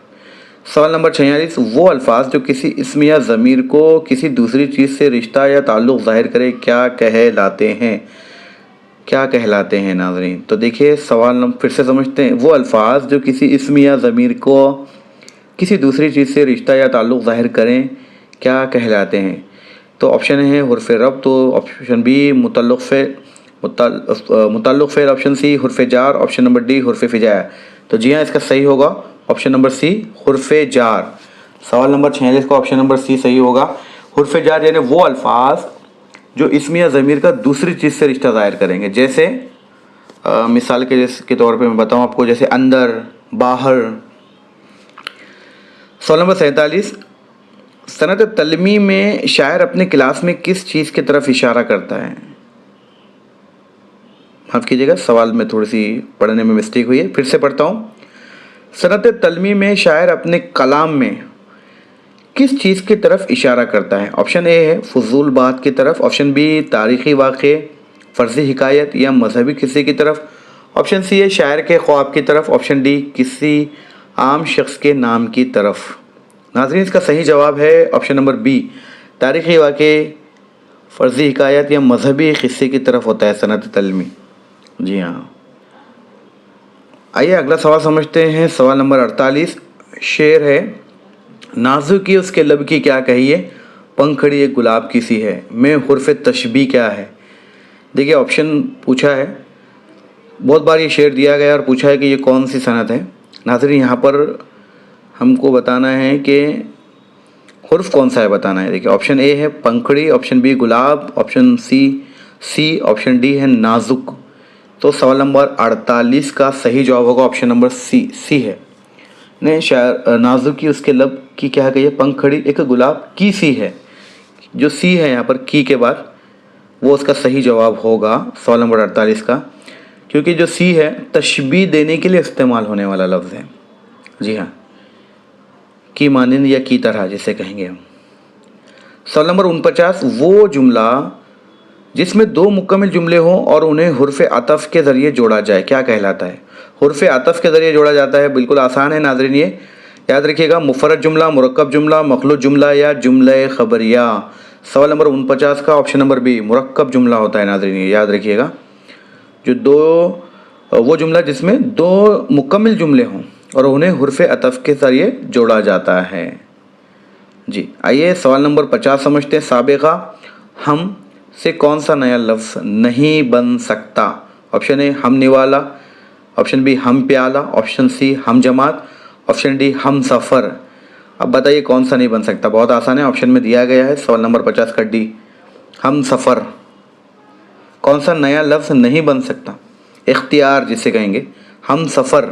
سوال نمبر 46, وہ الفاظ جو کسی اسم یا ضمیر کو کسی دوسری چیز سے رشتہ یا تعلق ظاہر کرے کیا کہلاتے ہیں؟ کیا کہلاتے ہیں ناظرین؟ تو دیکھیے سوال نمبر پھر سے سمجھتے ہیں. وہ الفاظ جو کسی اسم یا ضمیر کو کسی دوسری چیز سے رشتہ یا تعلق ظاہر کریں کیا کہلاتے ہیں؟ تو آپشن ہے حرف ربط, تو آپشن بی متعلق فعل, آپشن سی حرف جار, آپشن نمبر ڈی حرف فجائیہ. تو جی ہاں, اس کا صحیح ہوگا آپشن نمبر سی حرف جار. سوال نمبر 46 کا آپشن نمبر سی صحیح ہوگا. حرف جار یعنی وہ الفاظ جو اسم یا ضمیر کا دوسری چیز سے رشتہ ظاہر کریں گے, جیسے مثال کے طور پہ میں بتاؤں آپ کو, جیسے اندر, باہر. سوال نمبر 47, صنعت تلمی میں شاعر اپنے کلاس میں کس چیز کی طرف اشارہ کرتا ہے؟ معاف کیجیے گا, سوال میں تھوڑی سی پڑھنے میں مسٹیک ہوئی ہے, پھر سے پڑھتا ہوں. صنعت تلمی میں شاعر اپنے کلام میں کس چیز کی طرف اشارہ کرتا ہے؟ آپشن اے ہے فضول بات کی طرف, آپشن بی تاریخی واقعے, فرضی حکایت یا مذہبی قصے کی طرف, آپشن سی ہے شاعر کے خواب کی طرف, آپشن ڈی کسی عام شخص کے نام کی طرف. ناظرین اس کا صحیح جواب ہے آپشن نمبر بی, تاریخی واقعے, فرضی حکایت یا مذہبی قصے کی طرف ہوتا ہے صنعت تلمی. جی ہاں. آئیے اگلا سوال سمجھتے ہیں. سوال نمبر 48 شعر ہے, نازکی اس کے لب کی کیا کہیے, پنکھڑی ایک گلاب کی سی ہے, میں حرف تشبیہ کیا ہے؟ دیکھیے آپشن پوچھا ہے, بہت بار یہ شعر دیا گیا اور پوچھا ہے کہ یہ کون سی صنعت ہے. ناظرین یہاں پر ہم کو بتانا ہے کہ حرف کون سا ہے, بتانا ہے. دیکھیے آپشن اے ہے پنکھڑی, آپشن بی گلاب, آپشن سی, آپشن ڈی ہے نازک. تو سوال نمبر 48 کا صحیح جواب ہوگا آپشن نمبر سی ہے. شاعر نازکی اس کے لب کی کیا کہیے, پنکھڑی ایک گلاب کی سی ہے. جو سی ہے یہاں پر کی کے بعد وہ اس کا صحیح جواب ہوگا سوال نمبر 48 کا, کیونکہ جو سی ہے تشبیہ دینے کے لیے استعمال ہونے والا لفظ ہے. جی ہاں, کی مانند یا کی طرح جسے کہیں گے ہم. سوال نمبر 49, وہ جملہ جس میں دو مکمل جملے ہوں اور انہیں حرف عطف کے ذریعے جوڑا جائے کیا کہلاتا ہے؟ حرف عطف کے ذریعے جوڑا جاتا ہے, بالکل آسان ہے ناظرین, یہ یاد رکھیے گا, مفرد جملہ, مرکب جملہ, مخلوط جملہ یا جملہ خبریہ. سوال نمبر 49 کا آپشن نمبر بی مرکب جملہ ہوتا ہے ناظرین, یہ یاد رکھیے گا. وہ جملہ جس میں دو مکمل جملے ہوں اور انہیں حرف عطف کے ذریعے جوڑا جاتا ہے. جی آئیے سوال نمبر 50 سمجھتے ہیں. سابقہ ہم سے کون سا نیا لفظ نہیں بن سکتا؟ آپشن اے ہم نوالا, آپشن بی ہم پیالہ, آپشن سی ہم جماعت, آپشن ڈی ہم سفر. اب بتائیے کون سا نہیں بن سکتا؟ بہت آسان ہے, آپشن میں دیا گیا ہے سوال نمبر 50 کا ڈی ہم سفر. کون سا نیا لفظ نہیں بن سکتا؟ اختیار جسے کہیں گے, ہم سفر.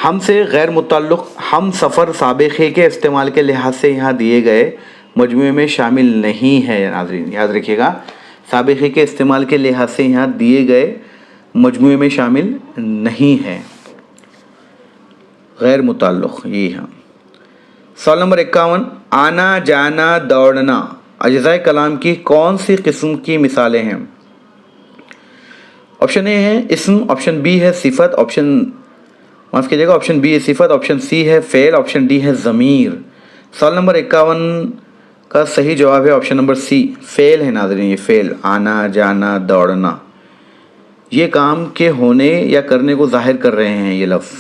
ہم سے غیر متعلق ہم سفر سابقے کے استعمال کے لحاظ سے یہاں دیے گئے مجموعے میں شامل نہیں ہے. ناظرین یاد رکھیے گا, سابقے کے استعمال کے لحاظ سے یہاں دیے گئے مجموعے میں شامل نہیں ہے. غیر متعلق یہ ہاں. سوال نمبر 51, آنا جانا دوڑنا اجزائے کلام کی کون سی قسم کی مثالیں ہیں؟ آپشن اے ہے اسم, آپشن بی ہے صفت, معاف کیجیے گا آپشن بی ہے صفت, آپشن سی ہے فعل, آپشن ڈی ہے ضمیر. سوال نمبر 51 کا صحیح جواب ہے آپشن نمبر سی, فعل ہے. ناظرین یہ فعل, آنا جانا دوڑنا, یہ کام کے ہونے یا کرنے کو ظاہر کر رہے ہیں یہ لفظ.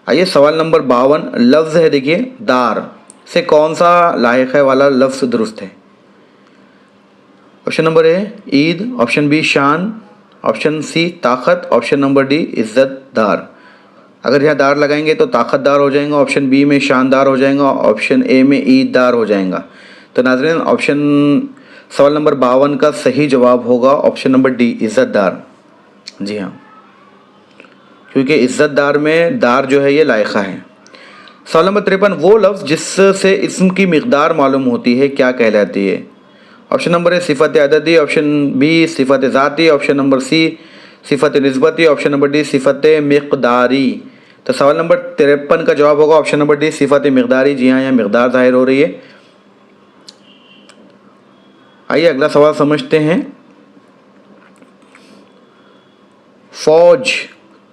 آئیے سوال نمبر 52, لفظ ہے دیکھیے دار سے کون سا لاحقہ والا لفظ درست ہے؟ آپشن نمبر اے عید, آپشن بی شان, آپشن سی طاقت, آپشن نمبر ڈی عزت دار. اگر یہاں دار لگائیں گے تو طاقت دار ہو جائیں گا, آپشن بی میں شاندار ہو جائیں گا, آپشن اے میں عید دار ہو جائیں گا. تو ناظرین سوال نمبر 52 کا صحیح جواب ہوگا آپشن نمبر ڈی عزت دار. جی ہاں, کیونکہ عزت دار میں دار جو ہے یہ لائقہ ہے. سوال نمبر 53, وہ لفظ جس سے اسم کی مقدار معلوم ہوتی ہے کیا کہلاتی ہے؟ آپشن نمبر اے صفت عددی, آپشن بی صفت ذاتی, آپشن نمبر سی صفت نسبتی, آپشن نمبر ڈی صفت مقداری. تو سوال نمبر 53 کا جواب ہوگا آپشن نمبر ڈی صفت مقداری. جی ہاں, یہاں مقدار ظاہر ہو رہی ہے. آئیے اگلا سوال سمجھتے ہیں. فوج,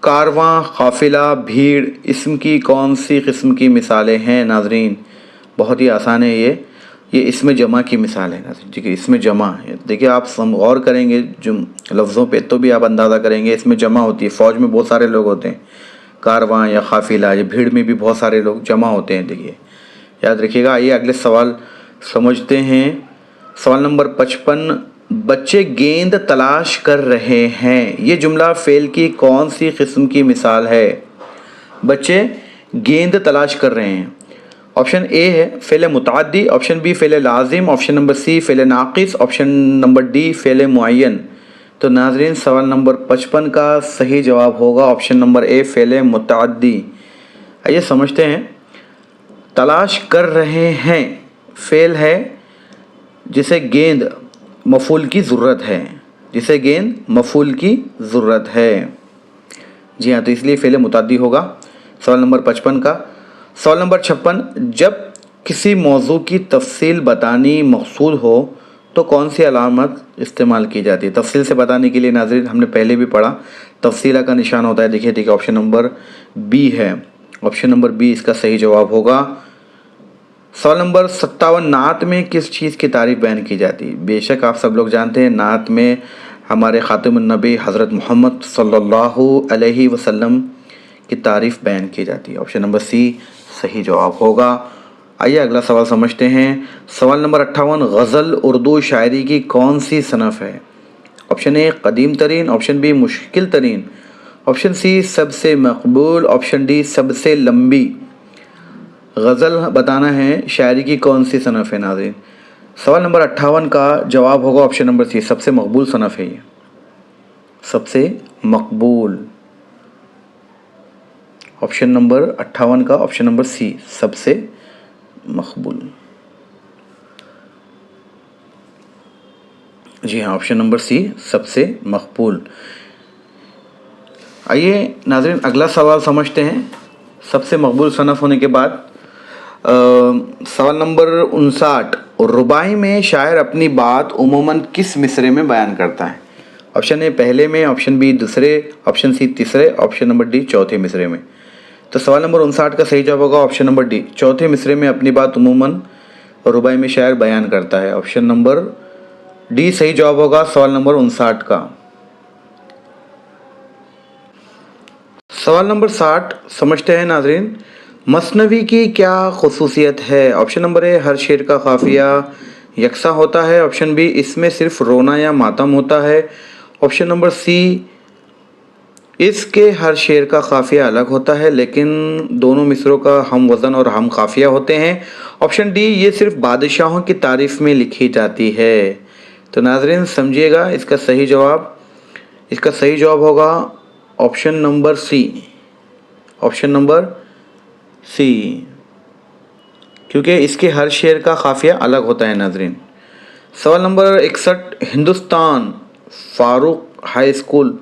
کارواں, قافلہ, بھیڑ اسم کی کون سی قسم کی مثالیں ہیں؟ ناظرین بہت ہی آسان ہے یہ اسم جمع کی مثال ہے. ناظرین ٹھیک ہے, اسم جمع ہے. دیکھیے آپ غور کریں گے لفظوں پہ تو بھی آپ اندازہ کریں گے اسم جمع ہوتی ہے. فوج میں بہت سارے لوگ ہوتے ہیں, کارواں یا قافلہ یا بھیڑ میں بھی بہت سارے لوگ جمع ہوتے ہیں. دیکھیے یاد رکھیے گا. آئیے اگلے سوال سمجھتے ہیں. سوال نمبر 55, بچے گیند تلاش کر رہے ہیں, یہ جملہ فعل کی کون سی قسم کی مثال ہے؟ بچے گیند تلاش کر رہے ہیں. آپشن اے ہے فعل متعدی, آپشن بی فعل لازم, آپشن نمبر سی فعل ناقص, آپشن نمبر ڈی فعل معین. تو ناظرین سوال نمبر 55 کا صحیح جواب ہوگا آپشن نمبر اے فعل متعدی. آئیے سمجھتے ہیں. تلاش کر رہے ہیں فعل ہے جسے گیند مفعول کی ضرورت ہے, جی ہاں, تو اس لیے فعل متعدی ہوگا سوال نمبر 55 کا. سوال نمبر 56, جب کسی موضوع کی تفصیل بتانی مقصود ہو تو کون سی علامت استعمال کی جاتی ہے؟ تفصیل سے بتانے کے لیے ناظرین ہم نے پہلے بھی پڑھا, تفصیلہ کا نشان ہوتا ہے. دیکھیے ٹھیک ہے, آپشن نمبر بی ہے, آپشن نمبر بی اس کا صحیح جواب ہوگا. سوال نمبر 57, نعت میں کس چیز کی تعریف بیان کی جاتی ہے؟ بے شک آپ سب لوگ جانتے ہیں نعت میں ہمارے خاتم النبی حضرت محمد صلی اللہ علیہ وسلم کی تعریف بیان کی جاتی ہے. آپشن نمبر سی صحیح جواب ہوگا. آئیے اگلا سوال سمجھتے ہیں. سوال نمبر 58, غزل اردو شاعری کی کون سی صنف ہے؟ آپشن اے قدیم ترین, آپشن بی مشکل ترین, آپشن سی سب سے مقبول, آپشن ڈی سب سے لمبی. غزل بتانا ہے شاعری کی کون سی صنف ہے. ناظرین سوال نمبر 58 کا جواب ہوگا آپشن نمبر سی, سب سے مقبول صنف ہے. یہ سب سے مقبول, آپشن نمبر 58 کا آپشن نمبر سی سب سے مقبول. جی ہاں, آپشن نمبر سی سب سے مقبول. آئیے ناظرین اگلا سوال سمجھتے ہیں. سب سے مقبول صنف ہونے کے بعد سوال نمبر 59, رباعی میں شاعر اپنی بات عموماً کس مصرعے میں بیان کرتا ہے؟ آپشن اے پہلے میں, آپشن بی دوسرے, آپشن سی تیسرے, آپشن نمبر ڈی چوتھے مصرعے میں. تو سوال نمبر 59 کا صحیح جواب ہوگا آپشن نمبر ڈی, چوتھے مصرعے میں اپنی بات عموماً رباعی میں شاعر بیان کرتا ہے. آپشن نمبر ڈی صحیح جواب ہوگا سوال نمبر 59 کا. سوال نمبر 60 سمجھتے ہیں ناظرین. مثنوی کی کیا خصوصیت ہے؟ آپشن نمبر اے ہر شعر کا قافیہ یکساں ہوتا ہے, آپشن بی اس میں صرف رونا یا ماتم ہوتا ہے, آپشن نمبر سی اس کے ہر شعر کا قافیہ الگ ہوتا ہے لیکن دونوں مصروں کا ہم وزن اور ہم قافیہ ہوتے ہیں, آپشن ڈی یہ صرف بادشاہوں کی تعریف میں لکھی جاتی ہے. تو ناظرین سمجھیے گا اس کا صحیح جواب ہوگا آپشن نمبر سی, ऑप्शन नंबर सी, क्योंकि इसके हर शेर का काफिया अलग होता है नाजरीन। सवाल number 61, Hindustan Farooq high school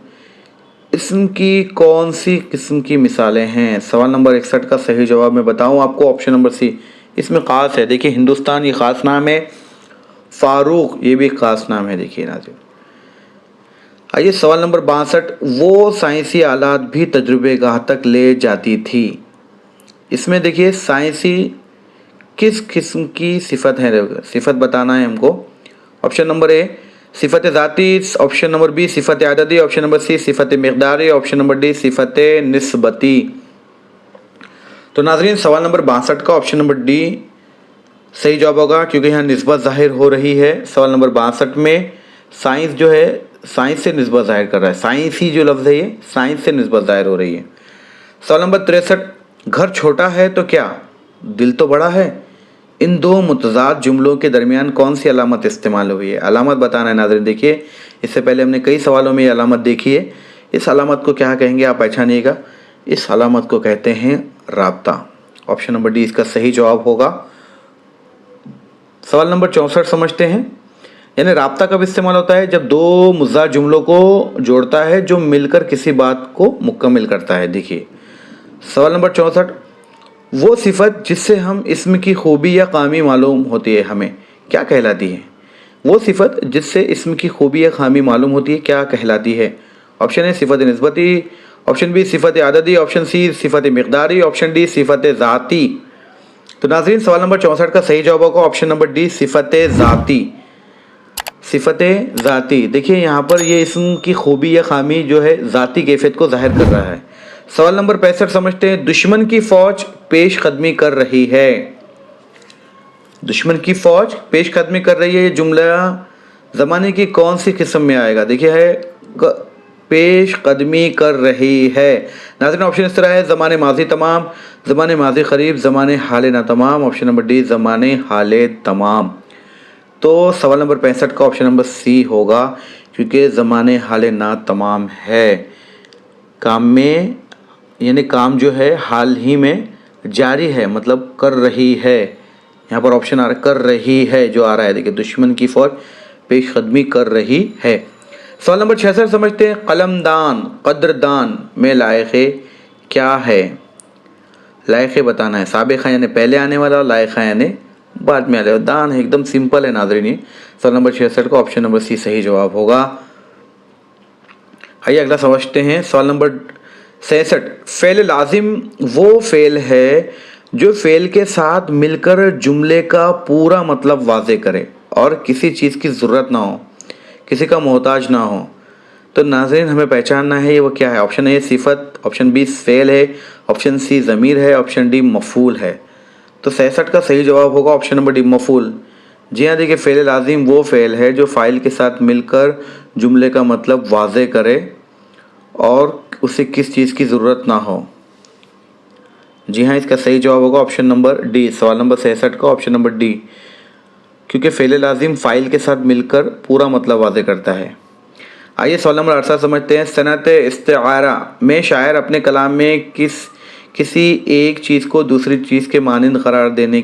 इसम की कौन सी किस्म की मिसालें हैं? सवाल नंबर 61 का सही जवाब मैं बताऊं आपको, ऑप्शन नंबर सी। इसमें ख़ास है, देखिए हिंदुस्तान ये ख़ास नाम है, फारूक ये भी ख़ास नाम है, देखिए नाज़रीन। आइए सवाल नंबर 62, वो साइंसी आलात भी तजुर्बेगाह तक ले जाती थी। इसमें देखिए साइंसी किस किस्म की सिफत है, सिफत बताना है हमको। ऑप्शन नंबर ए सिफत ज़ाती, ऑप्शन नंबर बी सिफत आददी, ऑप्शन नंबर सी सिफत मिक़दारी, ऑप्शन नंबर डी सिफत निस्बती। तो नाज़रीन सवाल नंबर 62 का ऑप्शन नंबर डी सही जवाब होगा, क्योंकि यहाँ निस्बत ज़ाहिर हो रही है। सवाल नंबर 62 में साइंस जो है साइंस से निस्बत ज़ाहिर कर रहा है, साइंस ही जो लफ्ज़ है ये साइंस से निस्बत ज़ाहिर हो रही है। सवाल नंबर 63, घर छोटा है तो क्या दिल तो बड़ा है, इन दो मुतज़ाद जुमलों के दरमियान कौन सी अलामत इस्तेमाल हुई है? अलामत बताना है नाज़रीन। देखिए इससे पहले हमने कई सवालों में ये अलामत देखी है। इस अलामत को क्या कहेंगे आप पहचानिएगा, इस अलामत को कहते हैं राब्ता। ऑप्शन नंबर डी इसका सही जवाब होगा। सवाल नंबर 64 समझते हैं, यानी राब्ता कब इस्तेमाल होता है? जब दो मुतज़ाद जुमलों को जोड़ता है जो मिलकर किसी बात को मुकम्मल करता है। देखिए सवाल नंबर 64, वो सिफत जिससे हम इसम की खूबी या खामी मालूम होती है हमें क्या कहलाती है? वो सिफत जिससे इसम की खूबी या खामी मालूम होती है क्या कहलाती है? ऑप्शन ए सिफत निस्बती, ऑप्शन बी सिफत आददी, ऑप्शन सी सिफत मिक़दारी, ऑप्शन डी सिफत ज़ाती। तो नाज़रीन सवाल नंबर 64 का सही जवाब होगा ऑप्शन नंबर डी सिफत ज़ाती, सिफत ज़ाती। देखिए यहाँ पर ये इसम की खूबी या खामी जो है ज़ाती कैफियत को ज़ाहिर कर रहा है। सवाल नंबर 65 समझते हैं, दुश्मन की फौज पेश कदमी कर रही है। दुश्मन की फौज पेश कदमी कर रही है, ये जुमला ज़माने की कौन सी किस्म में आएगा? देखिए है पेश कदमी कर रही है। नाज़रीन ऑप्शन इस तरह है, ज़माने माजी तमाम, ज़माने माजी करीब, ज़माने हाल ना तमाम, ऑप्शन नंबर डी ज़माने हाल तमाम। तो सवाल नंबर 65 का ऑप्शन नंबर सी होगा, क्योंकि ज़माने हाल ना तमाम है, काम में यानी काम जो है हाल ही में जारी है, मतलब कर रही है। यहाँ पर ऑप्शन आ रहा है कर रही है जो आ रहा है, देखिए दुश्मन की फौज पेश कदमी कर रही है। सवाल नंबर 66 समझते हैं, कलमदान कद्रदान में लायक़े क्या है? लायक़े बताना है, साबिक़ा यानी पहले आने वाला, लायक़ा यानी बाद में आने वाला। दान है एकदम सिंपल है नाज़रीन ये। सवाल नंबर 66 का ऑप्शन नंबर सी सही जवाब होगा। आइए अगला समझते हैं, सवाल नंबर 66, फ़ेल लाजिम वो फ़ेल है जो फ़ेल के साथ मिलकर जुमले का पूरा मतलब वाज़े करे और किसी चीज़ की ज़रूरत ना हो, किसी का मोहताज ना हो। तो नाज़रीन हमें पहचानना है ये वो क्या है। ऑप्शन ए सिफत, ऑप्शन बी फ़ेल है, ऑप्शन सी ज़मीर है, ऑप्शन डी मफ़ूल है। तो 66 का सही जवाब होगा ऑप्शन नंबर डी मफ़ूल। जी हाँ, देखिए फ़ेल लाजिम वो फ़ेल है जो फ़ाइल के साथ मिलकर जुमले का मतलब वाज़े करे और उसे किस चीज़ की ज़रूरत ना हो। जी हाँ, इसका सही जवाब होगा ऑप्शन नंबर डी। सवाल नंबर 66 का ऑप्शन नंबर डी, क्योंकि फ़ेल लाजिम फ़ाइल के साथ मिलकर पूरा मतलब वाज़े करता है। आइए सवाल नंबर 68 समझते हैं, सनत इस्तिआरा में शायर अपने कलाम में किसी एक चीज़ को दूसरी चीज़ के मानिंद करार देने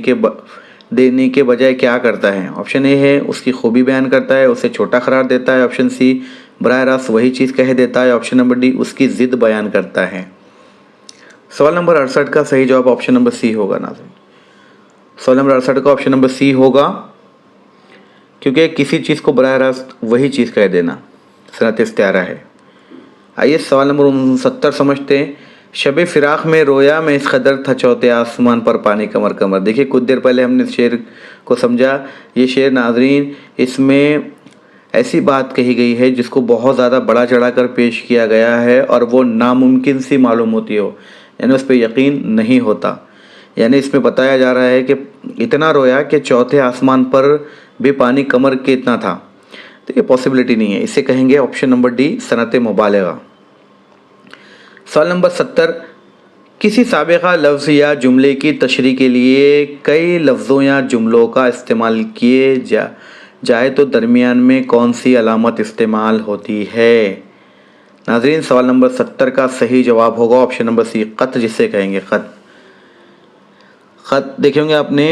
के बजाय क्या करता है? ऑप्शन ए है उसकी खूबी बयान करता है, उसे छोटा करार देता है, ऑप्शन सी बराह रास्त वही चीज़ कह देता है, ऑप्शन नंबर डी उसकी ज़िद बयान करता है। सवाल नंबर 68 का सही जवाब ऑप्शन नंबर सी होगा नाज़रीन। सवाल नंबर 68 का ऑप्शन नंबर सी होगा, क्योंकि किसी चीज़ को बराह रास्त वही चीज़ कह देना सनत इस्तिआरा है। आइए सवाल नंबर 69 समझते हैं, शब फिराक में रोया मैं इस कदर था चौथे आसमान पर पानी कमर कमर। देखिए कुछ देर पहले हमने शेर को समझा, ये शेर नाज़रीन इसमें ऐसी बात कही गई है जिसको बहुत ज़्यादा बड़ा चढ़ा कर पेश किया गया है और वो नामुमकिन सी मालूम होती हो, यानी उस पर यकीन नहीं होता। यानी इसमें बताया जा रहा है कि इतना रोया कि चौथे आसमान पर भी पानी कमर के इतना था। तो ये पॉसिबिलिटी नहीं है, इसे कहेंगे ऑप्शन नंबर डी सनत मुबालगा। सवाल नंबर 70, किसी साबिक़ा लफ्ज़ या जुमले की तशरीह के लिए कई लफ्ज़ों या जुमलों का इस्तेमाल किए जाए तो दरमियान में कौन सी अलामत इस्तेमाल होती है? नाज़रीन सवाल नंबर 70 का सही जवाब होगा ऑप्शन नंबर सी, ख़त जिसे कहेंगे ख़त। ख़त देखे होंगे आपने,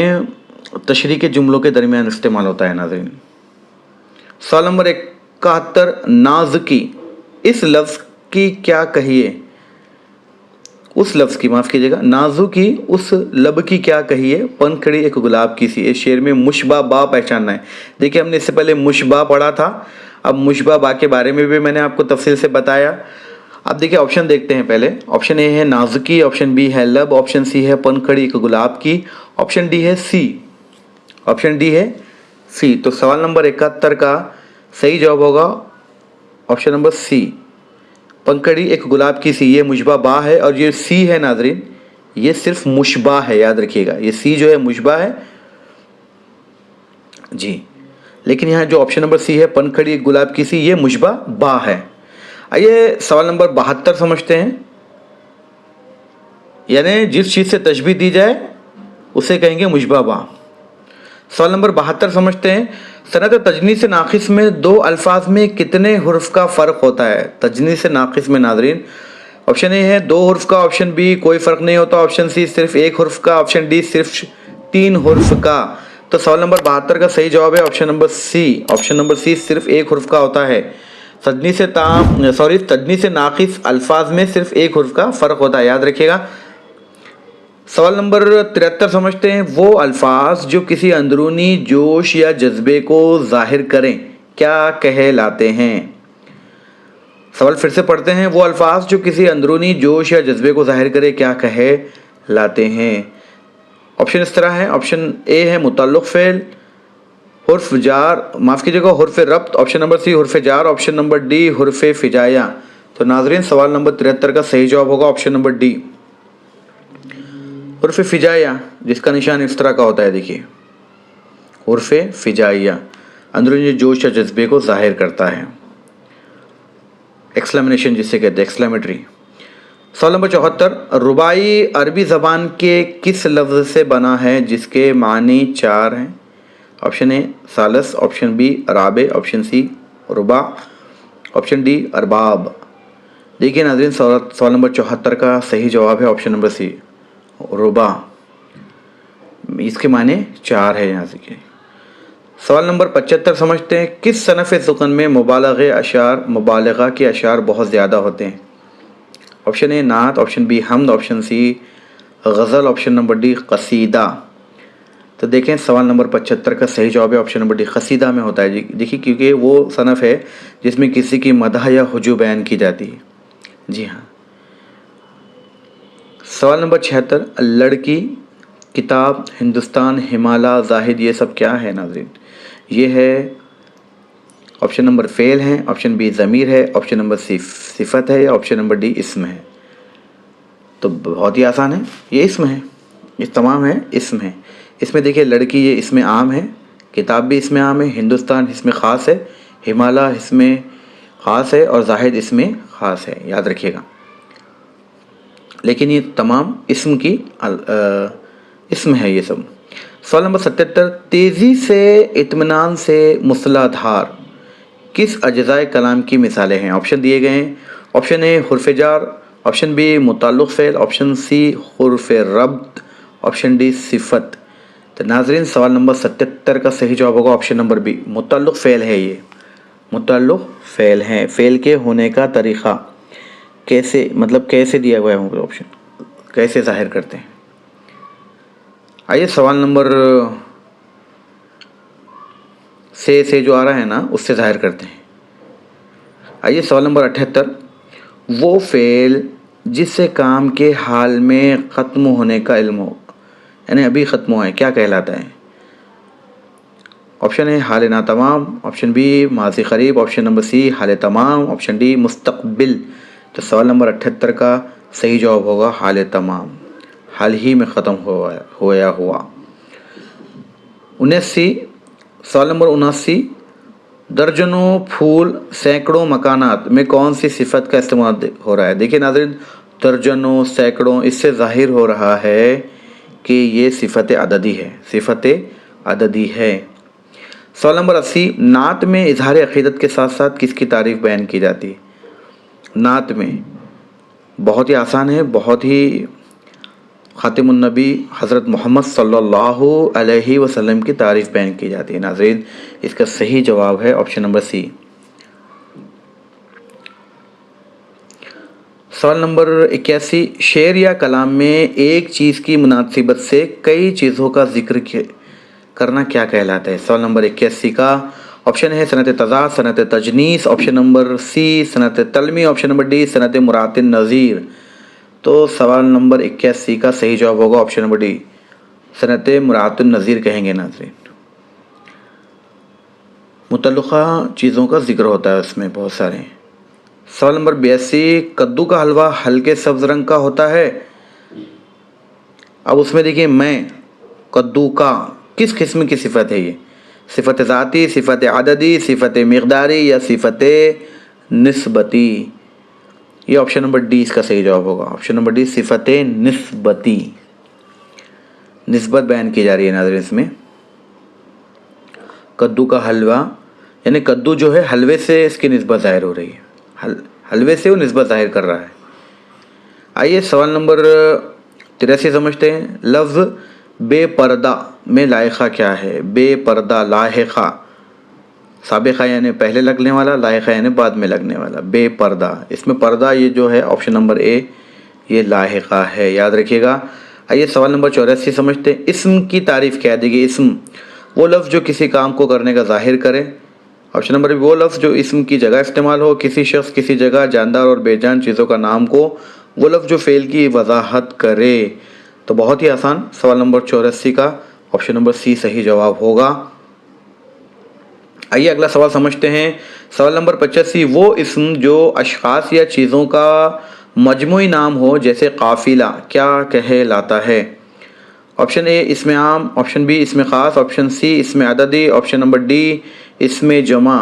तशरीह के जुमलों के दरमियान इस्तेमाल होता है नाज़रीन। सवाल नंबर 71, नाज़की इस लफ्ज़ की क्या कहिए, उस लफ्ज़ की, माफ़ कीजिएगा, नाज़ुकी उस लब की क्या कहिए, पंखड़ी एक गुलाब की सी। इस शेर में मुशबा बा पहचानना है। देखिए हमने इससे पहले मुशबा पढ़ा था, अब मुशबा बा के बारे में भी मैंने आपको तफसील से बताया। अब देखिए ऑप्शन देखते हैं पहले। ऑप्शन ए है नाज़ुकी, ऑप्शन बी है लब, ऑप्शन सी है पंखड़ी एक गुलाब की, ऑप्शन डी है सी। ऑप्शन डी है सी। तो सवाल नंबर 71 का सही जवाब होगा ऑप्शन नंबर सी, पंखड़ी एक गुलाब की सी। ये मुशबा बा है और ये सी है नाज़रीन, ये सिर्फ मुशबा है, याद रखिएगा। ये सी जो है मुशबा है जी, लेकिन यहाँ जो ऑप्शन नंबर सी है पंखड़ी एक गुलाब की सी, ये मुशबा बा है। आइए सवाल नंबर 72 समझते हैं। यानी जिस चीज़ से तशबीह दी जाए उसे कहेंगे मुशबा बा। सवाल नंबर 72 समझते हैं। सनत तजनी से नाक़िस में दो अल्फाज में कितने हुर्फ का फ़र्क होता है? तजनी से नाक़िस में नाज़रीन, ऑप्शन ए है 2 हुर्फ का, ऑप्शन बी कोई फ़र्क नहीं होता, ऑप्शन सी सिर्फ 1 हुर्फ का, ऑप्शन डी सिर्फ 3 हुर्फ का। तो सवाल नंबर 72 का सही जवाब है option number C. Option number C सिर्फ 1 हुर्फ का होता है। तजनी से नाक़िस अल्फाज में सिर्फ 1 हुर्फ का फ़र्क होता है, याद रखिएगा। सवाल नंबर 73 समझते हैं। वो अल्फाज जो किसी अंदरूनी जोश या जज्बे को जाहिर करें क्या कहलाते हैं? सवाल फिर से पढ़ते हैं। वो अल्फाज जो किसी अंदरूनी जोश या जज्बे को जाहिर करें क्या कहलाते हैं? ऑप्शन इस तरह है। ऑप्शन ए है मुतल्लिक़ फ़ेल, हुर्फ जार, माफ़ कीजिएगा हुर्फ रब्त, ऑप्शन नंबर सी हुर्फ जार, ऑप्शन नंबर डी हुर्फ फिजाया। तो नाज़रीन सवाल नंबर 73 का सही जवाब होगा ऑप्शन नंबर डी, हुर्फ फिजाया, जिसका निशान इस तरह का होता है। देखिए हुर्फ फिजाया अंदरूनी जोश या जज्बे को जाहिर करता है, एक्सक्लेमेशन जिसे कहते हैं, एक्सक्लेमेटरी। सवाल नंबर 74, रुबाई अरबी ज़बान के किस लफ्ज़ से बना है जिसके मानी 4 हैं? ऑप्शन ए सालस, ऑप्शन बी राबे, ऑप्शन सी रुबा, ऑप्शन डी अरबाब। देखिए नाज़रीन सवाल नंबर 74 का सही जवाब है ऑप्शन नंबर सी, रुबा। इसके माने 4 है यहाँ से। सवाल नंबर 75 समझते हैं। किस सनफ़ सुकन में मुबालगा के अशार बहुत ज़्यादा होते हैं? ऑप्शन ए नात, ऑप्शन बी हमद, ऑप्शन सी गज़ल, ऑप्शन नंबर डी कसीदा। तो देखें सवाल नंबर 75 का सही जवाब है ऑप्शन नंबर डी, कसीदा में होता है जी। देखिए क्योंकि वो सनफ़ है जिसमें किसी की मदह या हुजू बयान की जाती है। जी हाँ। सवाल नंबर 76, लड़की, किताब, हिंदुस्तान, हिमालय, जाहिद, ये सब क्या है नाज़रीन? ये है ऑप्शन नंबर फ़ेल है, ऑप्शन बी ज़मीर है, ऑप्शन नंबर सी सिफ़त है, ऑप्शन नंबर डी इसम है। तो बहुत ही आसान है, ये इसम है, ये तमाम है इसम है। इसमें देखिए लड़की ये इसमें आम है, किताब भी इसमें आम है, हिंदुस्तान इसमें ख़ास है, हिमालय इसमें ख़ास है और जाहिद इसमें ख़ास है, याद रखिएगा। लेकिन ये तमाम इसम की इसम है ये सब। सवाल नंबर 77, तेज़ी से, इत्मीनान से, मुसलाधार किस अज्ज़ाए कलाम की मिसालें हैं? ऑप्शन दिए गए हैं। ऑप्शन ए हुर्फ जार, ऑप्शन बी मुतल्लिक़ फ़ेल, ऑप्शन सी हुर्फ रब्त, ऑप्शन डी सिफ़त। तो नाज़रीन सवाल नंबर 77 का सही जवाब होगा ऑप्शन नंबर बी, मुतल्लिक़ फ़ेल है। ये मुतल्लिक़ फ़ेल है। फ़ेल के होने का तरीक़ा कैसे, मतलब कैसे दिया हुआ है ऑप्शन, कैसे ज़ाहिर करते हैं? आइए सवाल नंबर से जो आ रहा है ना उससे ज़ाहिर करते हैं। आइए सवाल नंबर 78, वो फ़ेल जिससे काम के हाल में ख़त्म होने का इल्म हो, यानी अभी ख़त्म हुआ है, क्या कहलाता है? ऑप्शन ए हाल ना तमाम, ऑप्शन बी माज़ी क़रीब, ऑप्शन नंबर सी हाल तमाम, ऑप्शन डी मुस्तक़बिल। तो सवाल नंबर 78 का सही जवाब होगा हाल तमाम, हाल ही में ख़त्म हुआ। 79, सवाल नंबर 79, दर्जनों फूल सैकड़ों मकानात में कौन सी सिफ़त का इस्तेमाल हो रहा है? देखिए नाज़रीन दर्जनों, सैकड़ों, इससे ज़ाहिर हो रहा है कि ये सिफ़त अददी है, सिफ़त अददी है। सवाल नंबर 80, नात में इजहार अक़ीदत के साथ साथ किसकी तारीफ़ बयान की जाती है? नात में। बहुत ही आसान है, बहुत ही ख़ातिमुन नबी हज़रत मोहम्मद सल्लल्लाहु अलैहि वसल्लम की तारीफ़ बयान की जाती है। नाज़रीन, इसका सही जवाब है ऑप्शन नंबर सी। सवाल नंबर 81, शेर या कलाम में एक चीज़ की मुनासिबत से कई चीज़ों का जिक्र करना क्या कहलाता है? सवाल नंबर 81 का ऑप्शन है सनत तज़ाद, सनत तजनीस, ऑप्शन नंबर सी सनत तलमी, ऑप्शन नंबर डी सनत मुरातिन नज़ीर। तो सवाल नंबर 81 का सही जवाब होगा ऑप्शन नंबर डी, सनत मुरातिन नज़ीर कहेंगे। नाज़रीन, मुतल्लिक़ा चीज़ों का जिक्र होता है उसमें बहुत सारे। सवाल नंबर 82, कद्दू का हलवा हल्के सब्ज़ रंग का होता है। अब उसमें देखिए, मैं कद्दू का किस किस्म की सिफत है? ये सिफत ज़ाती, सिफत आददी, सिफत मिक़दारी या सिफत निस्बती? ये ऑप्शन नंबर डी इसका सही जवाब होगा। ऑप्शन नंबर डी, सिफत निस्बती, निस्बत बयान की जा रही है। नाज़रीन, इसमें कद्दू का हलवा यानी कद्दू जो है हलवे से इसकी निस्बत ज़ाहिर हो रही है, हलवे से वो निस्बत ज़ाहिर कर रहा है। आइए सवाल नंबर 83 समझते हैं। लफ्ज़ बेपर्दा में लायक़ा क्या है? बेपर्दा, लायक़ा, साबिक़ा यानी पहले लगने वाला, लायक़ा यानी बाद में लगने वाला। बेपर्दा, इसमें पर्दा ये जो है ऑप्शन नंबर ए, ये लायक़ा है, याद रखिएगा। आइए सवाल नंबर 84 समझते हैं। इस्म की तारीफ़ क्या है? देखिए, इस्म वो लफ्ज़ जो किसी काम को करने का ज़ाहिर करे। ऑप्शन नंबर बी, वो लफ्ज़ जो इस्म की जगह इस्तेमाल हो, किसी शख्स, किसी जगह, जानदार और बेजान चीज़ों का नाम को वो लफ्ज़ जो फ़ेल की वजाहत करे। तो बहुत ही आसान, सवाल नंबर 84 का ऑप्शन नंबर सी सही जवाब होगा। आइए अगला सवाल समझते हैं। सवाल नंबर 85, वो इस्म जो अशख़ास या चीज़ों का मजमूई नाम हो, जैसे काफ़िला, क्या कहलाता है? ऑप्शन ए इसमें आम, ऑप्शन बी इसमें ख़ास, ऑप्शन सी इसमें अददी, ऑप्शन नंबर डी इसमें जमा।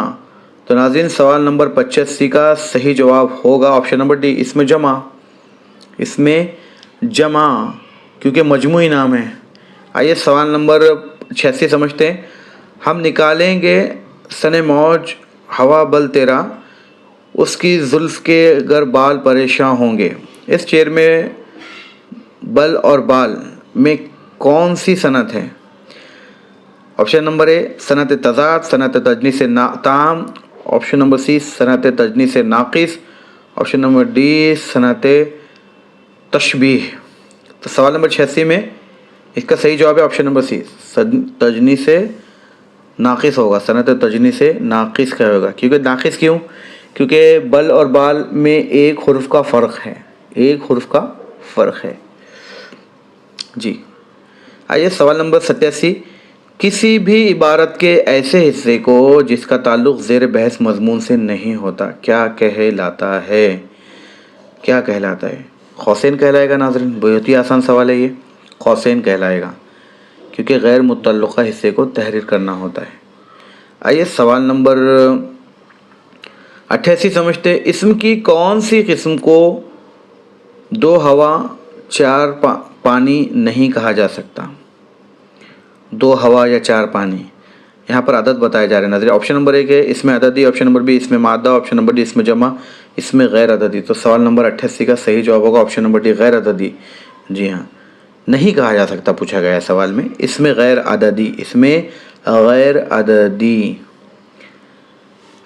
तो नाज़रीन, सवाल नंबर 85 का सही जवाब होगा ऑप्शन नंबर डी, इसमें जमा। इसमें जमा, क्योंकि मजमूई नाम है। आइए सवाल नंबर 86 समझते हैं। हम निकालेंगे सने मौज हवा बल तेरा, उसकी जुल्फ़ के गर बाल परेशान होंगे। इस शेर में बल और बाल में कौन सी सनत है? ऑप्शन नंबर ए सनत तज़ाद, सनत तजनी से ताम, ऑप्शन नंबर सी सनत तजनी से नाक़िस, ऑप्शन नंबर डी सनत तशबीह। तो सवाल नंबर 86 में इसका सही जवाब है ऑप्शन नंबर सी, तजनी से नाक़िस होगा, सनत तजनी से नाक़िस का होगा। क्योंकि नाक़िस क्यों? क्योंकि बल और बाल में एक हुर्फ का फ़र्क है, एक हुर्फ का फ़र्क है जी। आइए सवाल नंबर 87, किसी भी इबारत के ऐसे हिस्से को जिसका ताल्लुक़ ज़ेर बहस मज़मून से नहीं होता, क्या कहलाता है? क्या कहलाता है? क़ौसैन कहलाएगा। नाज़रीन, बहुत ही आसान सवाल है ये, क़ौसैन कहलाएगा, क्योंकि गैर मुतल्लक़ा हिस्से को तहरीर करना होता है। आइए सवाल नंबर 88 समझते। इस्म की कौन सी किस्म को दो हवा चार पानी नहीं कहा जा सकता? दो हवा या चार पानी, यहाँ पर अदद बताए जा रहे हैं। नज़र ऑप्शन नंबर 1 है इसमें अददी, ऑप्शन नंबर बी इसमें मादा, ऑप्शन नंबर डी इसमें जमा, इसमें गैर अददी। तो सवाल नंबर 88 का सही जवाब होगा ऑप्शन नंबर डी, गैर अददी। जी हाँ, नहीं कहा जा सकता पूछा गया है सवाल में, इसमें गैर अददी, इसमें गैर अददी।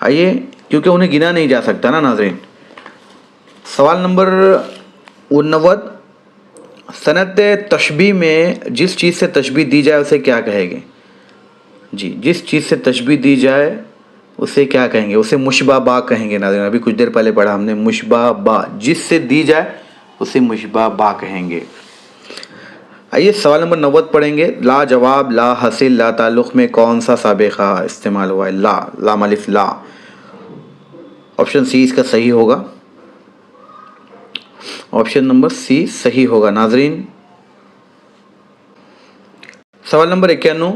आइए, क्योंकि उन्हें गिना नहीं जा सकता ना नाज़रीन। सवाल नंबर 89, सनत तशबीह में जिस चीज़ से तशबीह दी जाए उसे क्या कहेंगे? जी, जिस चीज़ से तशबीह दी जाए उसे क्या कहेंगे? उसे मुशबा बा कहेंगे। नाज़रीन, अभी कुछ देर पहले पढ़ा हमने, मुशबा बा, जिससे दी जाए उसे मुशबा बा कहेंगे। आइए सवाल नंबर 90 पढ़ेंगे। ला जवाब, ला हसिल, ला ताल्लुक़ में कौन सा साबिक़ा इस्तेमाल हुआ है? ला, लाम अलिफ ला। ऑप्शन सी इसका सही होगा, ऑप्शन नंबर सी सही होगा। नाज़रीन, सवाल नंबर 91,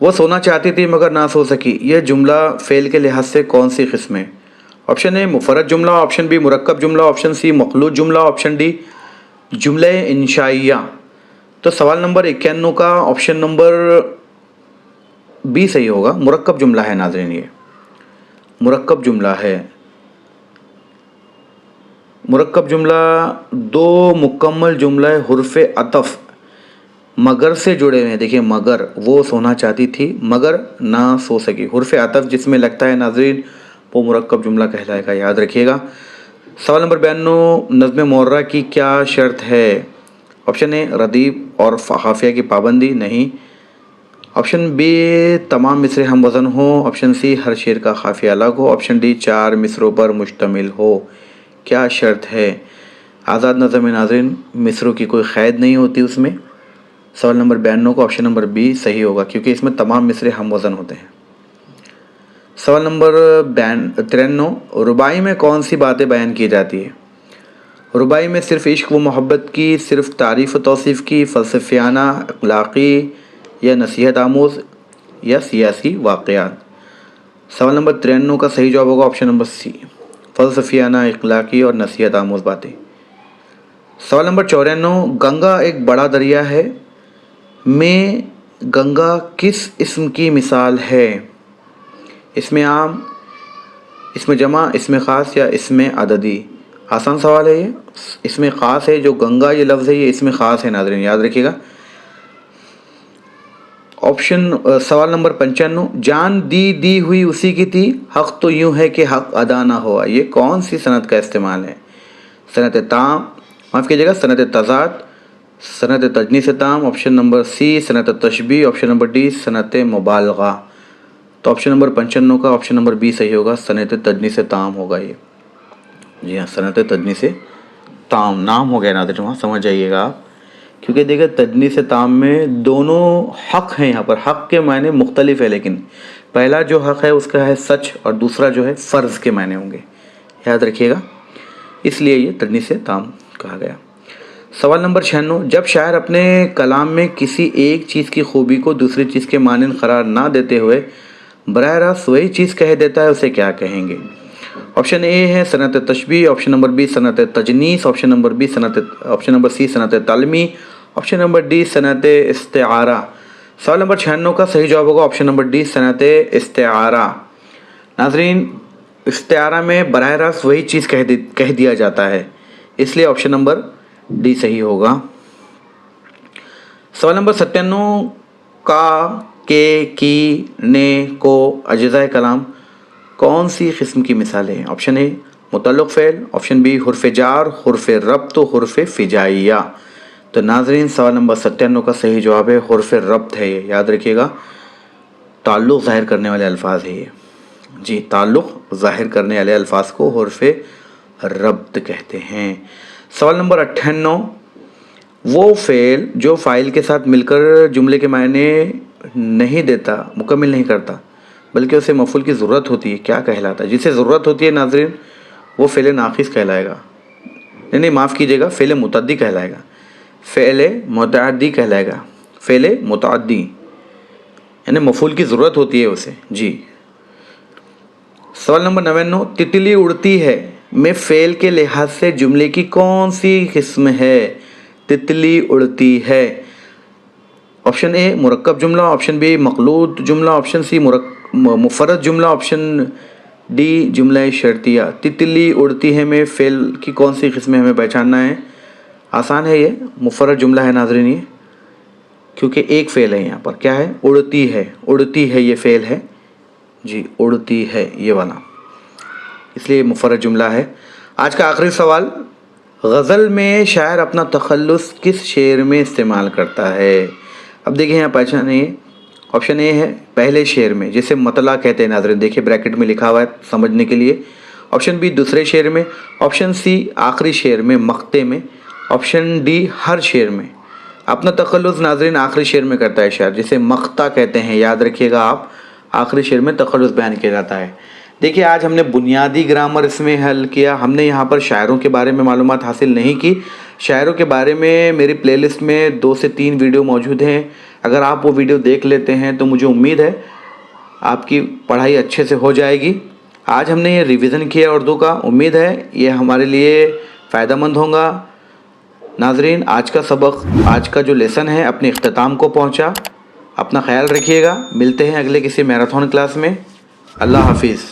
वो सोना चाहती थी मगर ना सो सकी, यह जुमला फ़ेल के लिहाज से कौन सी किस्म है? ऑप्शन ए मुफरद जुमला, ऑप्शन बी मुरक्कब जुमला, ऑप्शन सी मखलूत जुमला, ऑप्शन डी जुमला इंशाइया। तो सवाल नंबर 91 का ऑप्शन नंबर बी सही होगा, मुरक्कब जुमला है। नाज़रीन, ये मुरक्कब जुमला है। مرکب جملہ دو مکمل جملہ حرف عطف مگر سے جڑے ہوئے ہیں. دیکھیے مگر وہ سونا چاہتی تھی مگر نہ سو سکی. حرف عطف جس میں لگتا ہے ناظرین وہ مرکب جملہ کہلائے گا, یاد رکھیے گا. سوال نمبر 92 نظم معرہ کی کیا شرط ہے؟ آپشن اے ردیف اور قافیہ کی پابندی, نہیں. آپشن بی تمام مصرے ہم وزن ہوں. آپشن سی ہر شعر کا قافیہ الگ ہو. آپشن ڈی 4 مصروں پر مشتمل ہو. کیا شرط ہے؟ آزاد نظم میں ناظرین مصروں کی کوئی قید نہیں ہوتی اس میں. سوال نمبر 92 کا آپشن نمبر بی صحیح ہوگا کیونکہ اس میں تمام مصرے ہم وزن ہوتے ہیں. سوال نمبر 93 رباعی میں کون سی باتیں بیان کی جاتی ہے؟ رباعی میں صرف عشق و محبت کی, صرف تعریف و توصیف کی, فلسفیانہ, اخلاقی یا نصیحت آموز یا سیاسی واقعات. سوال نمبر 93 کا صحیح جواب ہوگا آپشن نمبر سی, فلسفیانہ, اخلاقی اور نصیحت آموز باتیں. سوال نمبر 94 گنگا ایک بڑا دریا ہے میں گنگا کس اسم کی مثال ہے؟ اس میں عام, اس میں جمع, اس میں خاص یا اس میں عددی؟ آسان سوال ہے یہ. اس میں خاص ہے, جو گنگا یہ لفظ ہے یہ اس میں خاص ہے ناظرین, یاد رکھیے گا. آپشن سوال نمبر 95 جان دی ہوئی اسی کی تھی, حق تو یوں ہے کہ حق ادا نہ ہوا, یہ کون سی صنعت کا استعمال ہے؟ صنعت تام, معاف کیجیے گا, صنعت تضاد, صنعت تجنیس تام. آپشن نمبر سی صنعت تشبیہ. آپشن نمبر ڈی صنعت مبالغہ. تو آپشن نمبر 95 کا آپشن نمبر بی صحیح ہوگا, صنعت تجنیس تام ہوگا یہ. جی ہاں, صنعت تجنیس تام نام ہو گیا ناظرین, وہاں سمجھ جائیے گا آپ, کیونکہ دیکھیں تجنیس تام میں دونوں حق ہیں. یہاں پر حق کے معنی مختلف ہے, لیکن پہلا جو حق ہے اس کا ہے سچ اور دوسرا جو ہے فرض کے معنی ہوں گے, یاد رکھیے گا, اس لیے یہ تجنیس تام کہا گیا. سوال نمبر 96 جب شاعر اپنے کلام میں کسی ایک چیز کی خوبی کو دوسری چیز کے مانند قرار نہ دیتے ہوئے براہ راست وہی چیز کہہ دیتا ہے اسے کیا کہیں گے؟ آپشن اے ہے صنعت تشبیہ. آپشن نمبر بی صنعت تجنیس. آپشن نمبر سی صنعت تعلیمی. آپشن نمبر ڈی صنعت استعارہ. سوال نمبر 96 کا صحیح جواب ہوگا آپشن نمبر ڈی صنعت استعارہ. ناظرین استعارہ میں براہ راست وہی چیز کہہ دیا جاتا ہے, اس لیے آپشن نمبر ڈی صحیح ہوگا. سوال نمبر 97 کا, کے, کی, نے, کو اجزائے کلام کون سی قسم کی مثالیں ہیں؟ آپشن اے متعلق فعل. آپشن بی حرف جار, حرف ربط, حرف فجائیہ. تو ناظرین سوال نمبر 97 کا صحیح جواب ہے حرف ربط ہے, یہ یاد رکھیے گا, تعلق ظاہر کرنے والے الفاظ ہے یہ. جی تعلق ظاہر کرنے والے الفاظ کو حرف ربط کہتے ہیں. سوال نمبر 98 وہ فعل جو فاعل کے ساتھ مل کر جملے کے معنی نہیں دیتا, مکمل نہیں کرتا, بلکہ اسے مفعول کی ضرورت ہوتی ہے, کیا کہلاتا ہے؟ جسے ضرورت ہوتی ہے ناظرین وہ فعل ناقص کہلائے گا, نہیں معاف کیجیے گا, فعل متعدی کہلائے گا, فعل متعدی کہلائے گا, فعل متعدی یعنی مفعول کی ضرورت ہوتی ہے اسے. جی سوال نمبر 99 تتلی اڑتی ہے میں فعل کے لحاظ سے جملے کی کون سی قسم ہے؟ تتلی اڑتی ہے. آپشن اے مرکب جملہ. آپشن بی مخلوط جملہ. آپشن سی مفرد جملہ. آپشن ڈی جملہ شرطیہ. تتلی اڑتی ہے میں فعل کی کون سی قسم ہمیں پہچاننا ہے؟ آسان ہے, یہ مفرد جملہ ہے ناظرین یہ, کیونکہ ایک فعل ہے یہاں پر, کیا ہے؟ اڑتی ہے. اڑتی ہے یہ فعل ہے, جی اڑتی ہے یہ والا, اس لیے مفرد جملہ ہے. آج کا آخری سوال, غزل میں شاعر اپنا تخلص کس شعر میں استعمال کرتا ہے؟ اب دیکھیں یہاں پہچانیں, آپشن اے ہے پہلے شعر میں جسے مطلع کہتے ہیں ناظرین, دیکھیں بریکٹ میں لکھا ہوا ہے سمجھنے کے لیے. آپشن بی دوسرے شعر میں. آپشن سی آخری شعر میں, مقطع میں. آپشن ڈی ہر شعر میں. اپنا تخلص ناظرین آخری شعر میں کرتا ہے شاعر, جسے مقطع کہتے ہیں, یاد رکھیے گا آپ, آخری شعر میں تخلص بیان کیا جاتا ہے. دیکھیے آج ہم نے بنیادی گرامر اس میں حل کیا, ہم نے یہاں پر شاعروں کے بارے میں معلومات حاصل نہیں کی. شاعروں کے بارے میں میری پلے لسٹ میں 2 سے 3 ویڈیو موجود ہیں, اگر آپ وہ ویڈیو دیکھ لیتے ہیں تو مجھے امید ہے آپ کی پڑھائی اچھے سے ہو جائے گی. آج ہم نے یہ ریویژن کیا اردو کا, امید ہے یہ ہمارے لیے فائدہ مند ہوگا. ناظرین آج کا سبق, آج کا جو لیسن ہے اپنے اختتام کو پہنچا. اپنا خیال رکھیے گا, ملتے ہیں اگلے کسی میراتھن کلاس میں. اللہ حافظ.